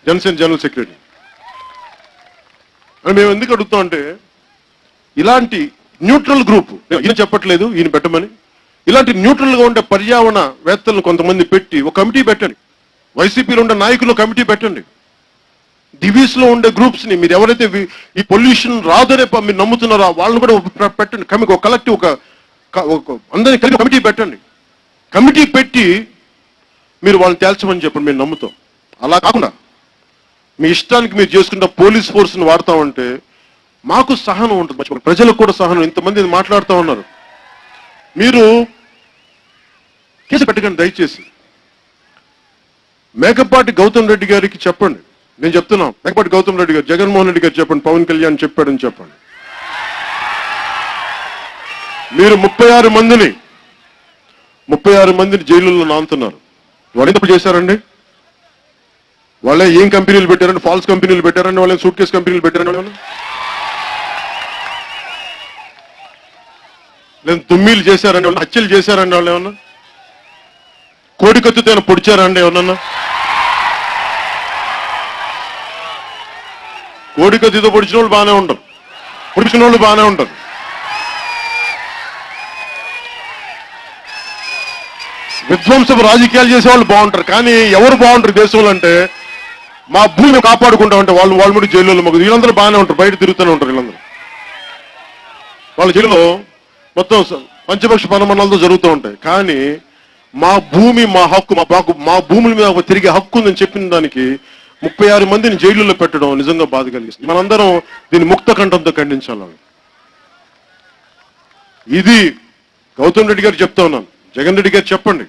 Speaker 1: జనసేన జనరల్ సెక్రటరీ. మేము ఎందుకు అడుగుతాం అంటే, ఇలాంటి న్యూట్రల్ గ్రూప్, ఈయన చెప్పట్లేదు ఈయన పెట్టమని, ఇలాంటి న్యూట్రల్ గా ఉండే పర్యావరణ వేత్తలను కొంతమంది పెట్టి ఒక కమిటీ పెట్టండి. వైసీపీలో ఉండే నాయకులు కమిటీ పెట్టండి. డివీస్ లో ఉండే గ్రూప్స్ ని మీరు ఎవరైతే ఈ పొల్యూషన్ రాదనే మీరు నమ్ముతున్నారో వాళ్ళని కూడా పెట్టండి. ఒక కలెక్టివ్ అందరినీ కలిపి కమిటీ పెట్టండి. కమిటీ పెట్టి మీరు వాళ్ళని తేల్చమని చెప్పండి. మేము నమ్ముతాం. అలా కాకుండా మీ ఇష్టానికి మీరు చేసుకుంటే పోలీస్ ఫోర్స్ని వాడతామంటే మాకు సహనం ఉంటుంది, ప్రజలకు కూడా సహనం. ఇంతమంది మాట్లాడుతూ ఉన్నారు. మీరు కేసు పెట్టకండి దయచేసి. మేకపాటి గౌతమ్ రెడ్డి గారికి చెప్పండి. నేను చెప్తున్నా, మేకపాటి గౌతమ్ రెడ్డి గారు, జగన్మోహన్ రెడ్డి గారు చెప్పండి, పవన్ కళ్యాణ్ చెప్పాడని చెప్పండి. మీరు 36 మందిని జైలులో నానుతున్నారు. వాళ్ళు ఎందుకు చేశారండి? వాళ్ళే ఏం కంపెనీలు పెట్టారండి? ఫాల్స్ కంపెనీలు పెట్టారండి? వాళ్ళే సూట్ కేసు కంపెనీలు పెట్టారండి? వాళ్ళు లేదు తుమ్మీలు చేశారండి? వాళ్ళు హత్యలు చేశారండి? వాళ్ళు ఏమన్నా కోడికత్తుతో ఏమైనా పొడిచారండి? ఏమన్నా కోడికత్తితో పొడిచిన వాళ్ళు బాగానే ఉండరు, పొడిచిన వాళ్ళు బాగానే ఉంటారు. విధ్వంసపు రాజకీయాలు చేసేవాళ్ళు బాగుంటారు, కానీ ఎవరు బాగుంటారు దేశంలో అంటే మా భూమిని కాపాడుకుంటా ఉంటే వాళ్ళు కూడా జైల్లో మాకు వీళ్ళందరూ బాగానే ఉంటారు, బయట తిరుగుతూనే ఉంటారు. వీళ్ళందరూ వాళ్ళ జైల్లో మొత్తం పంచపక్ష పనమన్నాలతో జరుగుతూ ఉంటాయి. కానీ మా భూమి మా హక్కు, మా భూముల మీద తిరిగే హక్కు ఉందని చెప్పిన దానికి 36 మందిని జైలులో పెట్టడం నిజంగా బాధ కలిగిస్తుంది. మనందరం దీన్ని ముక్త కంఠంతో ఖండించాలని. ఇది గౌతమ్ రెడ్డి గారు చెప్తా ఉన్నాను. జగన్ రెడ్డి గారు చెప్పండి,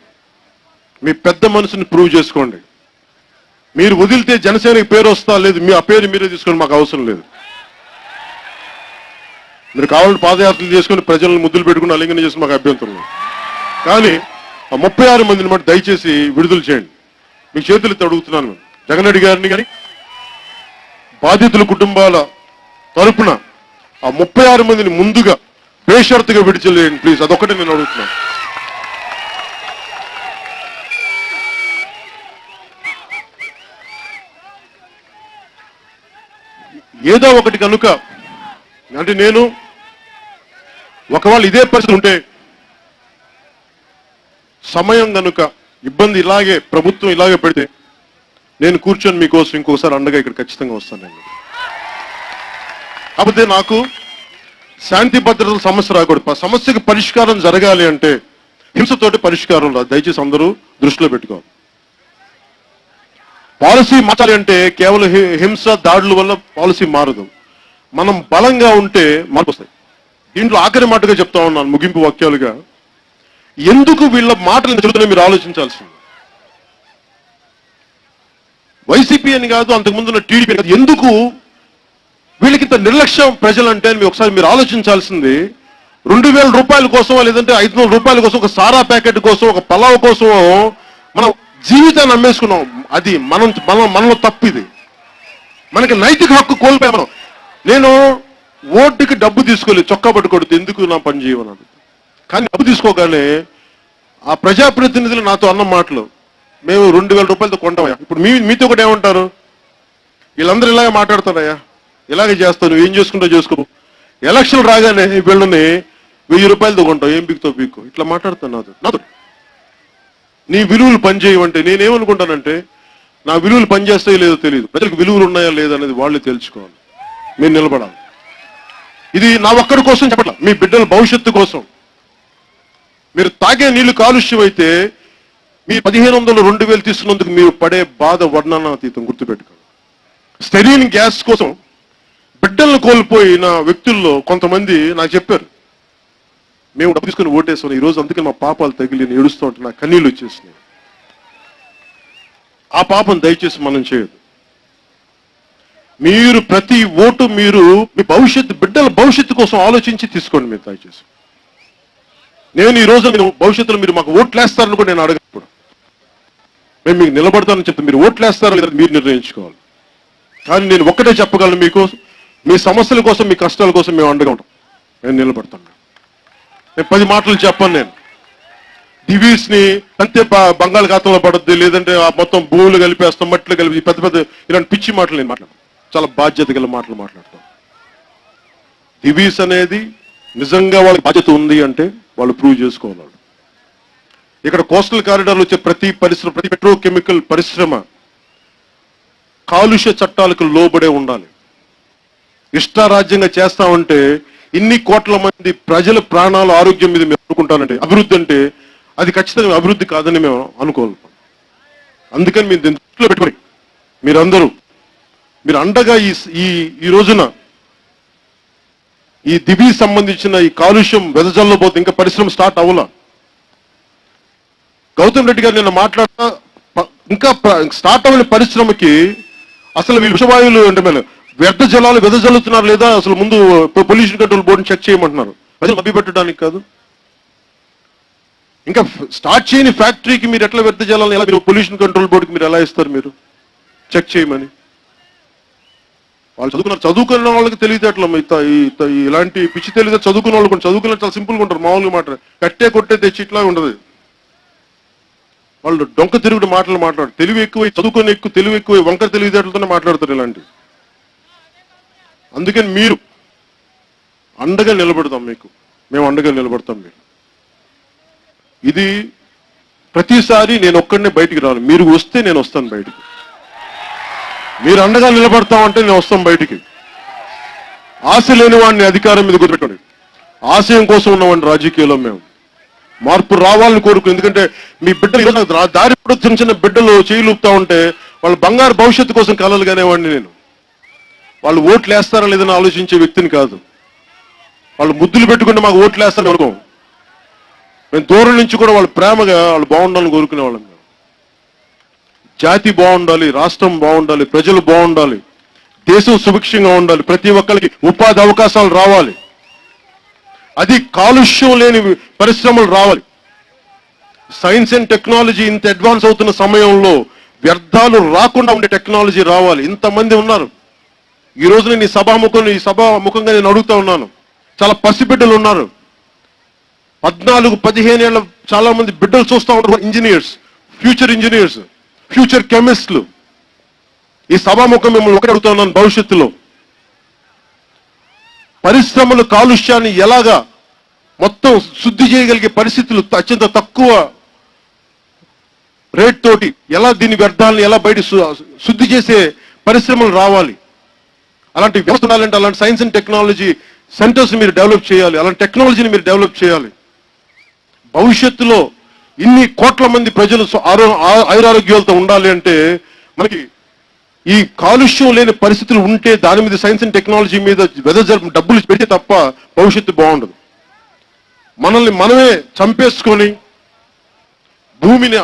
Speaker 1: మీ పెద్ద మనసుని ప్రూవ్ చేసుకోండి. మీరు వదిలితే జనసేనకి పేరు వస్తా లేదు, మీ ఆ పేరు మీరే తీసుకోండి, మాకు అవసరం లేదు. మీరు కావాలంటే పాదయాత్రలు చేసుకుని ప్రజలను ముద్దులు పెట్టుకుని అలింగనం చేసుకుని మాకు అభ్యంతరం లేదు. కానీ ఆ 36 మందిని బట్టి దయచేసి విడుదల చేయండి. మీ చేతులెత్తి అడుగుతున్నాను. జగన్ రెడ్డి గారిని కానీ బాధితుల కుటుంబాల తరపున ఆ 36 మందిని ముందుగా బేషరతుగా విడుదల ప్లీజ్. అదొక్కటే నేను అడుగుతున్నాను. ఏదో ఒకటి కనుక అంటే నేను ఒకవేళ ఇదే పరిస్థితి ఉంటే సమయం కనుక ఇబ్బంది ఇలాగే ప్రభుత్వం ఇలాగే పెడితే నేను కూర్చొని మీకోసం ఇంకొకసారి అండగా ఇక్కడ ఖచ్చితంగా వస్తాను. నేను కాకపోతే నాకు శాంతి భద్రతల సమస్య రాకూడదు. సమస్యకి పరిష్కారం జరగాలి అంటే హింసతోటి పరిష్కారం రాదు. దయచేసి అందరూ దృష్టిలో పెట్టుకోవాలి. పాలసీ మార్చాలి అంటే కేవలం హింస దాడుల వల్ల పాలసీ మారదు. మనం బలంగా ఉంటే మార్పు వస్తాయి. దీంట్లో ఆఖరి మాటగా చెప్తా ఉన్నాను, ముగింపు వాక్యాలుగా, ఎందుకు వీళ్ళ మాటలు జరుగుతున్నాయి మీరు ఆలోచించాల్సింది. వైసీపీ అని కాదు, అంతకుముందు ఉన్న టీడీపీ కాదు, ఎందుకు వీళ్ళకి ఇంత నిర్లక్ష్యం ప్రజలంటే అని ఒకసారి మీరు ఆలోచించాల్సింది. 2000 రూపాయల కోసం లేదంటే 500 రూపాయల కోసం, ఒక సారా ప్యాకెట్ కోసం, ఒక పలావ్ కోసం మనం జీవితాన్ని అమ్మేసుకున్నాం. అది మనలో తప్పిది. మనకి నైతిక హక్కు కోల్పోయాం మనం. నేను ఓటుకి డబ్బు తీసుకోలేదు, చొక్కా పట్టుకొడుతూ ఎందుకు నా పని చేయమన్నాను. కానీ డబ్బు తీసుకోగానే ఆ ప్రజాప్రతినిధులు నాతో అన్న మాటలు, మేము 2000 రూపాయలతో కొంటామయ్యా. ఇప్పుడు మీతో కూడా ఏమంటారు, వీళ్ళందరూ ఇలాగే మాట్లాడతారయ్యా, ఇలాగే చేస్తాను, నువ్వు ఏం చేసుకుంటా చేసుకో, ఎలక్షన్ రాగానే వీళ్ళని 1000 రూపాయలతో కొంటావు, ఏం పీకుతో పీక్కు, ఇట్లా మాట్లాడుతాను నాతో. నీ విలువలు పనిచేయమంటే నేనేమనుకుంటానంటే నా విలువలు పనిచేస్తాయో లేదో తెలియదు, ప్రజలకు విలువలు ఉన్నాయా లేదనేది వాళ్ళు తెలుసుకోవాలి. మీరు నిలబడాలి. ఇది నా ఒక్కడి కోసం చెప్పట్లా, మీ బిడ్డల భవిష్యత్తు కోసం. మీరు తాగే నీళ్లు కాలుష్యం అయితే మీ 1500 2000 తీసుకున్నందుకు మీరు పడే బాధ వర్ణనాతీతం, గుర్తుపెట్టుకోండి. స్టెరీన్ గ్యాస్ కోసం బిడ్డలను కోల్పోయిన వ్యక్తుల్లో కొంతమంది నాకు చెప్పారు, మేము డబ్బు తీసుకుని ఓటేసాం, ఈ రోజు అందుకే మా పాపాలు తగిలి ఏడుస్తూ ఉంటే నా కన్నీళ్ళు వచ్చేసినాయి. ఆ పాపం దయచేసి మనం చేయదు. మీరు ప్రతి ఓటు మీరు మీ బిడ్డల భవిష్యత్తు కోసం ఆలోచించి తీసుకోండి. మీరు దయచేసి, నేను ఈ రోజు భవిష్యత్తులో మీరు మాకు ఓట్లు వేస్తారని కూడా నేను అడగప్పుడు, మేము మీకు నిలబడతానని చెప్తే మీరు ఓట్లు వేస్తారో లేదా మీరు నిర్ణయించుకోవాలి. కానీ నేను ఒక్కటే చెప్పగలను, మీకు మీ సమస్యల కోసం, మీ కష్టాల కోసం మేము అండగా ఉంటాం. నేను నిలబడతాను. నేను 10 మాటలు చెప్పాను. నేను డివీస్ ని అంతే బంగాళాఖాతంలో పడద్ది, లేదంటే మొత్తం భూములు కలిపేస్తాం, మట్లు కలిపి పెద్ద ఇలాంటి పిచ్చి మాటలు నేను మాట్లాడను. చాలా బాధ్యత గల మాటలు మాట్లాడతాం. డివీస్ అనేది నిజంగా వాళ్ళకి బాధ్యత ఉంది అంటే వాళ్ళు ప్రూవ్ చేసుకోవాలి. ఇక్కడ కోస్టల్ కారిడార్లో వచ్చే ప్రతి పెట్రోకెమికల్ పరిశ్రమ కాలుష్య చట్టాలకు లోబడే ఉండాలి. ఇష్టారాజ్యంగా చేస్తామంటే ఇన్ని కోట్ల మంది ప్రజల ప్రాణాలు ఆరోగ్యం మీద మేము అనుకుంటానంటే అభివృద్ధి అంటే అది ఖచ్చితంగా అభివృద్ధి కాదని మేము అనుకోవాలి. అందుకని మీరు దీన్ని దృష్టిలో పెట్టుకొని మీరు అండగా ఈ రోజున ఈ దివి సంబంధించిన ఈ కాలుష్యం వెదజల్లబోతే ఇంకా పరిశ్రమ స్టార్ట్ అవ్వాల. గౌతమ్ రెడ్డి గారు నిన్న మాట్లాడుతూ ఇంకా స్టార్ట్ అవ్వని పరిశ్రమకి అసలు వీళ్ళు విషవాయువులు అంటే మన వ్యర్థ జలాలు వెదజల్లుతున్నారు లేదా అసలు ముందు పొల్యూషన్ కంట్రోల్ బోర్డుని చెక్ చేయమంటున్నారు. ప్రజలు మభ్య పెట్టడానికి కాదు. ఇంకా స్టార్ట్ చేయని ఫ్యాక్టరీకి మీరు ఎట్లా వ్యర్థ జలాలను ఎలా మీరు పొల్యూషన్ కంట్రోల్ బోర్డుకి మీరు ఎలా ఇస్తారు మీరు చెక్ చేయమని? వాళ్ళు చదువుకున్న వాళ్ళకి తెలివితేటలు ఇలాంటి పిచ్చి తెలివితే చదువుకున్న వాళ్ళు కొంచెం చదువుకున్న చాలా సింపుల్గా ఉంటారు. మామూలుగా మాట కట్టే కొట్టే తెచ్చి ఇట్లా ఉండదు. వాళ్ళు డొంక తిరుగుడు మాటలు మాట్లాడు. తెలివి ఎక్కువ, చదువుకొని ఎక్కువ, తెలివి ఎక్కువ, వంకర తెలివితేటలతోనే మాట్లాడతారు ఇలాంటి. అందుకని మీరు అండగా నిలబడతాం మీకు, మేము అండగా నిలబడతాం మీకు. ఇది ప్రతిసారి నేను ఒక్కడనే బయటికి రాను. మీరు వస్తే నేను వస్తాను బయటికి. మీరు అండగా నిలబడతామంటే నేను వస్తాం బయటికి. ఆశ లేని వాడిని అధికారం మీద గుర్తుపెట్టండి. ఆశయం కోసం ఉన్నవాడిని రాజకీయాల్లో మేము మార్పు రావాలని కోరుకు. ఎందుకంటే మీ బిడ్డలు దారి కూడా చిన్న చిన్న బిడ్డలు చేయలుపుతా ఉంటే వాళ్ళ బంగారు భవిష్యత్తు కోసం కలలు కానివ్వండి. నేను వాళ్ళు ఓట్లు వేస్తారా లేదని ఆలోచించే వ్యక్తిని కాదు. వాళ్ళు ముద్దులు పెట్టుకుంటే మాకు ఓట్లు వేస్తారని అనుకో. మేము దూరం నుంచి కూడా వాళ్ళు ప్రేమగా వాళ్ళు బాగుండాలని కోరుకునే వాళ్ళం. జాతి బాగుండాలి, రాష్ట్రం బాగుండాలి, ప్రజలు బాగుండాలి, దేశం సుభిక్షంగా ఉండాలి, ప్రతి ఒక్కరికి ఉపాధి అవకాశాలు రావాలి, అది కాలుష్యం లేని పరిశ్రమలు రావాలి. సైన్స్ అండ్ టెక్నాలజీ ఇంత అడ్వాన్స్ అవుతున్న సమయంలో వ్యర్థాలు రాకుండా ఉండే టెక్నాలజీ రావాలి. ఇంతమంది ఉన్నారు ఈ రోజు. నేను ఈ సభాముఖంగా నేను అడుగుతా ఉన్నాను. చాలా పసిబిడ్డలు ఉన్నారు, 14-15 ఏళ్ళ చాలా మంది బిడ్డలు చూస్తూ ఉంటారు. ఇంజనీర్స్, ఫ్యూచర్ కెమిస్టులు. ఈ సభాముఖం మిమ్మల్ని ఒకటి అడుగుతా ఉన్నాను. భవిష్యత్తులో పరిశ్రమలు కాలుష్యాన్ని ఎలాగా మొత్తం శుద్ధి చేయగలిగే పరిస్థితులు అత్యంత తక్కువ రేట్ తోటి ఎలా దీని వ్యర్థాలను ఎలా బయట శుద్ధి చేసే పరిశ్రమలు రావాలి. అలాంటి వ్యవస్థ ఉండాలంటే అలాంటి సైన్స్ అండ్ టెక్నాలజీ సెంటర్స్ మీరు డెవలప్ చేయాలి. అలాంటి టెక్నాలజీని మీరు డెవలప్ చేయాలి. భవిష్యత్తులో ఇన్ని కోట్ల మంది ప్రజలు ఆయురారోగ్యాలతో ఉండాలి అంటే మనకి ఈ కాలుష్యం లేని పరిస్థితులు ఉంటే దాని మీద సైన్స్ అండ్ టెక్నాలజీ మీద డబ్బులు పెడితే తప్ప భవిష్యత్తు బాగుండదు. మనల్ని మనమే చంపేసుకొని భూమిని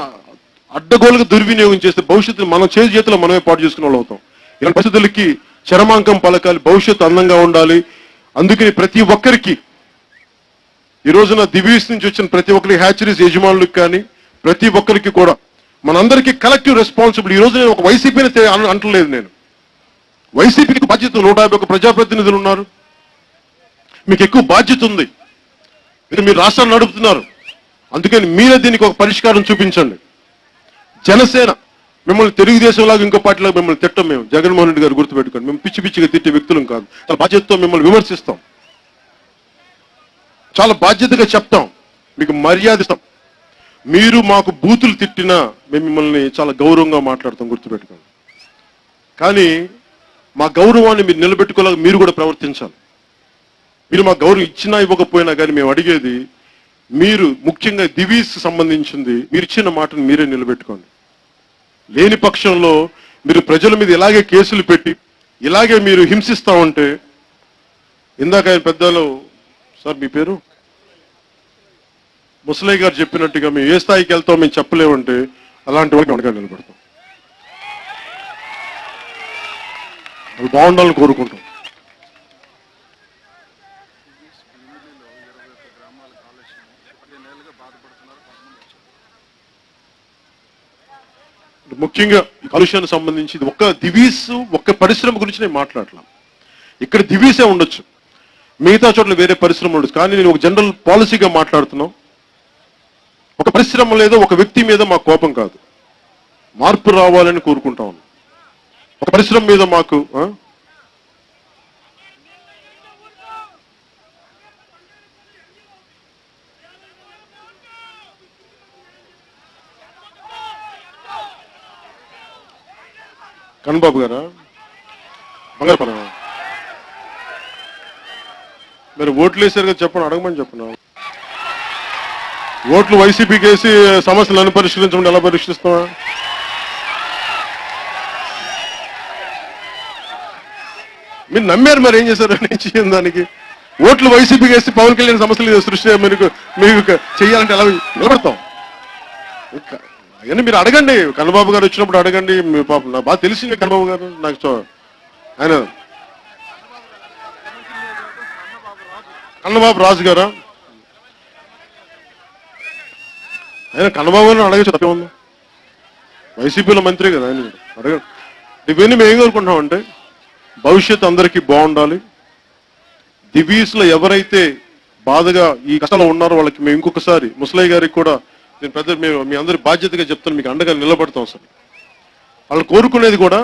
Speaker 1: అడ్డగోలుగా దుర్వినియోగం చేస్తే భవిష్యత్తు మన చేతిలో మనమే పాటు చేసుకునే వాళ్ళు అవుతాం. ఇలాంటి పరిస్థితులకి చరమాంకం పలకాలి. భవిష్యత్తు అందంగా ఉండాలి. అందుకని ప్రతి ఒక్కరికి ఈ రోజున దివీస్ నుంచి వచ్చిన ప్రతి ఒక్కరికి, హ్యాచరీస్ యజమానులకు కానీ ప్రతి ఒక్కరికి కూడా మనందరికీ కలెక్టివ్ రెస్పాన్సిబిలిటీ. ఈ రోజు నేను ఒక వైసీపీని అంటలేదు. నేను వైసీపీకి బాధ్యత 151 ప్రజాప్రతినిధులు ఉన్నారు. మీకు ఎక్కువ బాధ్యత ఉంది. మీరు రాష్ట్రాన్ని నడుపుతున్నారు. అందుకని మీరే దీనికి ఒక పరిష్కారం చూపించండి. జనసేన మిమ్మల్ని తెలుగుదేశం లాగా ఇంకో పార్టీలాగా మిమ్మల్ని తిట్టం. మేము జగన్మోహన్ రెడ్డి గారు గుర్తుపెట్టుకోండి. మేము పిచ్చి పిచ్చిగా తిట్టే వ్యక్తులం కాదు. చాలా బాధ్యతతో మిమ్మల్ని విమర్శిస్తాం. చాలా బాధ్యతగా చెప్తాం. మీకు మర్యాద ఇస్తాం. మీరు మాకు బూతులు తిట్టినా మేము మిమ్మల్ని చాలా గౌరవంగా మాట్లాడతాం. గుర్తుపెట్టుకోండి. కానీ మా గౌరవాన్ని మీరు నిలబెట్టుకోలేక మీరు కూడా ప్రవర్తించాలి. మీరు మా గౌరవం ఇచ్చినా ఇవ్వకపోయినా కానీ మేము అడిగేది మీరు ముఖ్యంగా దివీస్ సంబంధించింది మీరు ఇచ్చిన మాటను మీరే నిలబెట్టుకోండి. లేని పక్షంలో మీరు ప్రజల మీద ఇలాగే కేసులు పెట్టి ఇలాగే మీరు హింసిస్తా ఉంటే, ఇందాక ఆయన పెద్దలు సార్ మీ పేరు ముసలయ్య గారు చెప్పినట్టుగా మేము ఏ స్థాయికి వెళ్తాం మేము చెప్పలేమంటే అలాంటి వాళ్ళకి అండగా నిలబడతాం. వాళ్ళు బాగుండాలని కోరుకుంటాం. ముఖ్యంగా కాలుష్యానికి సంబంధించి ఒక్క దివీస్ ఒక్క పరిశ్రమ గురించి నేను మాట్లాడలేం. ఇక్కడ దివీసే ఉండొచ్చు, మిగతా చోట్ల వేరే పరిశ్రమ ఉండొచ్చు. కానీ నేను ఒక జనరల్ పాలసీగా మాట్లాడుతున్నాం. ఒక పరిశ్రమ లేదో ఒక వ్యక్తి మీద మా కోపం కాదు, మార్పు రావాలని కోరుకుంటా ఉన్నాం. ఒక పరిశ్రమ మీద మాకు కన్నబాబు గారా బంగారపన మీరు ఓట్లు వేసారు కదా చెప్పండి, అడగమని చెప్పను. ఓట్లు వైసీపీకి వేసి సమస్యలను పరిష్కరించమని ఎలా పరిష్కరిస్తావా? మీరు నమ్మారు, మరి ఏం చేశారు? నేను చేయను దానికి. ఓట్లు వైసీపీకి వేసి పవన్ కళ్యాణ్ సమస్యలు సృష్టి మీకు చెయ్యాలంటే ఎలా నిలబడతాం? అవన్నీ మీరు అడగండి, కన్నబాబు గారు వచ్చినప్పుడు అడగండి. మీ పాపం నాకు బాగా తెలిసింది కన్నబాబు గారు, నాకు ఆయన కన్నబాబు రాజు గారా, ఆయన కన్నబాబు గారిని అడగచ్చు, తప్పేముంది? వైసీపీలో మంత్రి కదా ఆయన, అడగండి. ఇవన్నీ మేము ఏం కోరుకుంటున్నామంటే భవిష్యత్తు అందరికీ బాగుండాలి. దివీస్లో ఎవరైతే బాధగా ఈ కష్టాలు ఉన్నారో వాళ్ళకి మేము ఇంకొకసారి ముసలయ్య గారికి కూడా నేను మేము మీ అందరి బాధ్యతగా చెప్తాను, మీకు అండగా నిలబడతాం సార్. వాళ్ళు కోరుకునేది కూడా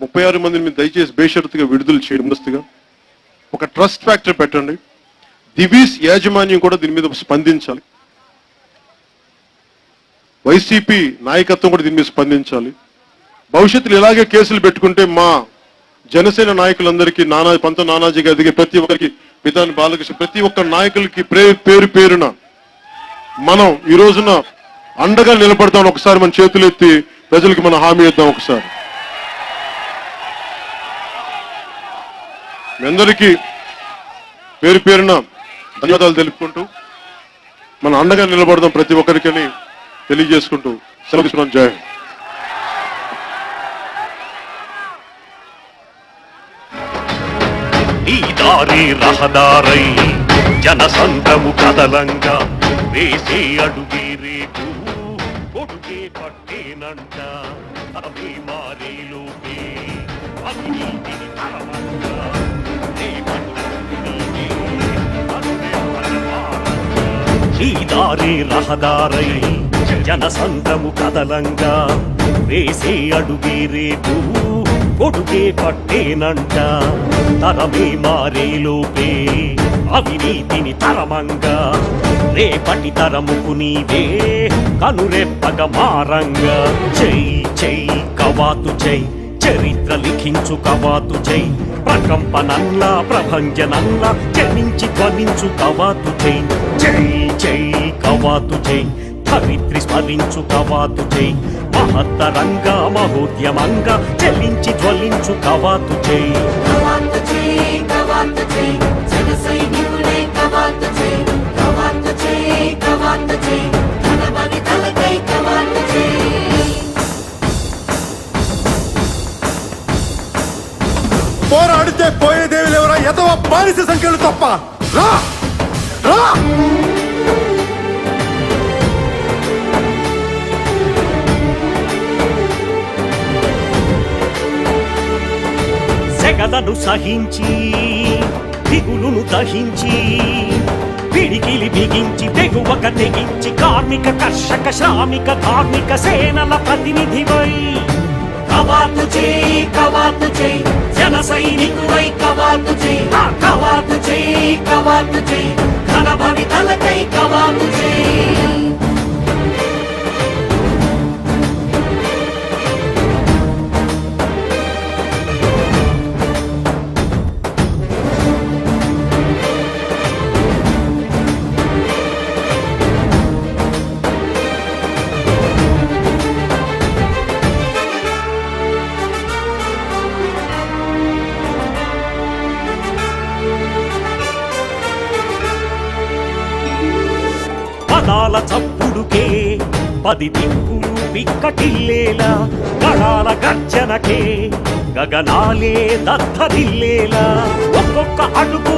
Speaker 1: 36 మందిని మీరు దయచేసి బేషరతుగా విడుదల చేయడం, ముందస్తుగా ఒక ట్రస్ట్ ఫ్యాక్టర్ పెట్టండి. దివీస్ యాజమాన్యం కూడా దీని మీద స్పందించాలి, వైసీపీ నాయకత్వం కూడా దీని మీద స్పందించాలి. భవిష్యత్తులో ఇలాగే కేసులు పెట్టుకుంటే మా జనసేన నాయకులందరికీ పంత నానాజీగా ఎదిగే ప్రతి ఒక్కరికి, పితాని బాలకృష్ణ, ప్రతి ఒక్క నాయకులకి పేరు పేరున మనం ఈ రోజున అండగా నిలబడతాం. ఒకసారి మన చేతులు ఎత్తి ప్రజలకి మనం హామీ ఇద్దాం. ఒకసారి మీ అందరికీ పేరు పేరున ధన్యవాదాలు తెలుపుకుంటూ మనం అండగా నిలబడదాం ప్రతి ఒక్కరికని తెలియజేసుకుంటూ సెలవు తీసుకున్నాం. జై హింద్.
Speaker 2: ఈ దారి రహదారై జనసంద్రము కదలంగా వేసే అడుగే రేపు కొడుకే పట్టేనంట అవి మారేలోపే అవినీతిని తరమంగా ఈ దారి రహదారై జనసంద్రము కదలంగా వేసే అడుగే రేపు కొడుకే పట్టేనంట తరమే మారేలోపే అవినీతిని తరమంగా రేపటి తరముకు నీవే కనురెప్పగ మారంగా చై చై కవాతు చై చరిత్ర లిఖించు కవాతు చై ప్రకంపనల్లా ప్రభంజనల్లా జనించి ధ్వనించు కవాతు చై చై చై కవాతు చై ధరిత్రి స్మరించు కవాతు చై మహత్తరంగా మహోద్యమంగా చెల్లించి జ్వలించు కవాతు చై
Speaker 3: కవాతు చై కవాతు చై జన సైనికులే కవాతు చై కవాతు చై కవాతు చై ధనమని తలకై కవాతు చై
Speaker 4: పోరాడితే పోయేదేవి లేవరా ఎదవ బానిస సంఖ్యలు తప్ప రా రా
Speaker 2: సెగలను సహించి దిగులును దహించి పిడికిలి బిగించి తెగువక తెగించి కార్మిక కర్షక శ్రామిక ధార్మిక సేనల ప్రతినిధివై
Speaker 3: కవాతు చై కవాతు చై జన సైనికులై కవాతు చై కవాతు చై కవాతు చై ధన భవితలకై కవాతు చై
Speaker 2: పదాల చప్పుడుకే 10 దిక్కులు పిక్కటిల్లేలా గడాల గర్జనకే గగనాలే దత్తరిల్లేలా ఒక్కొక్క అడుగు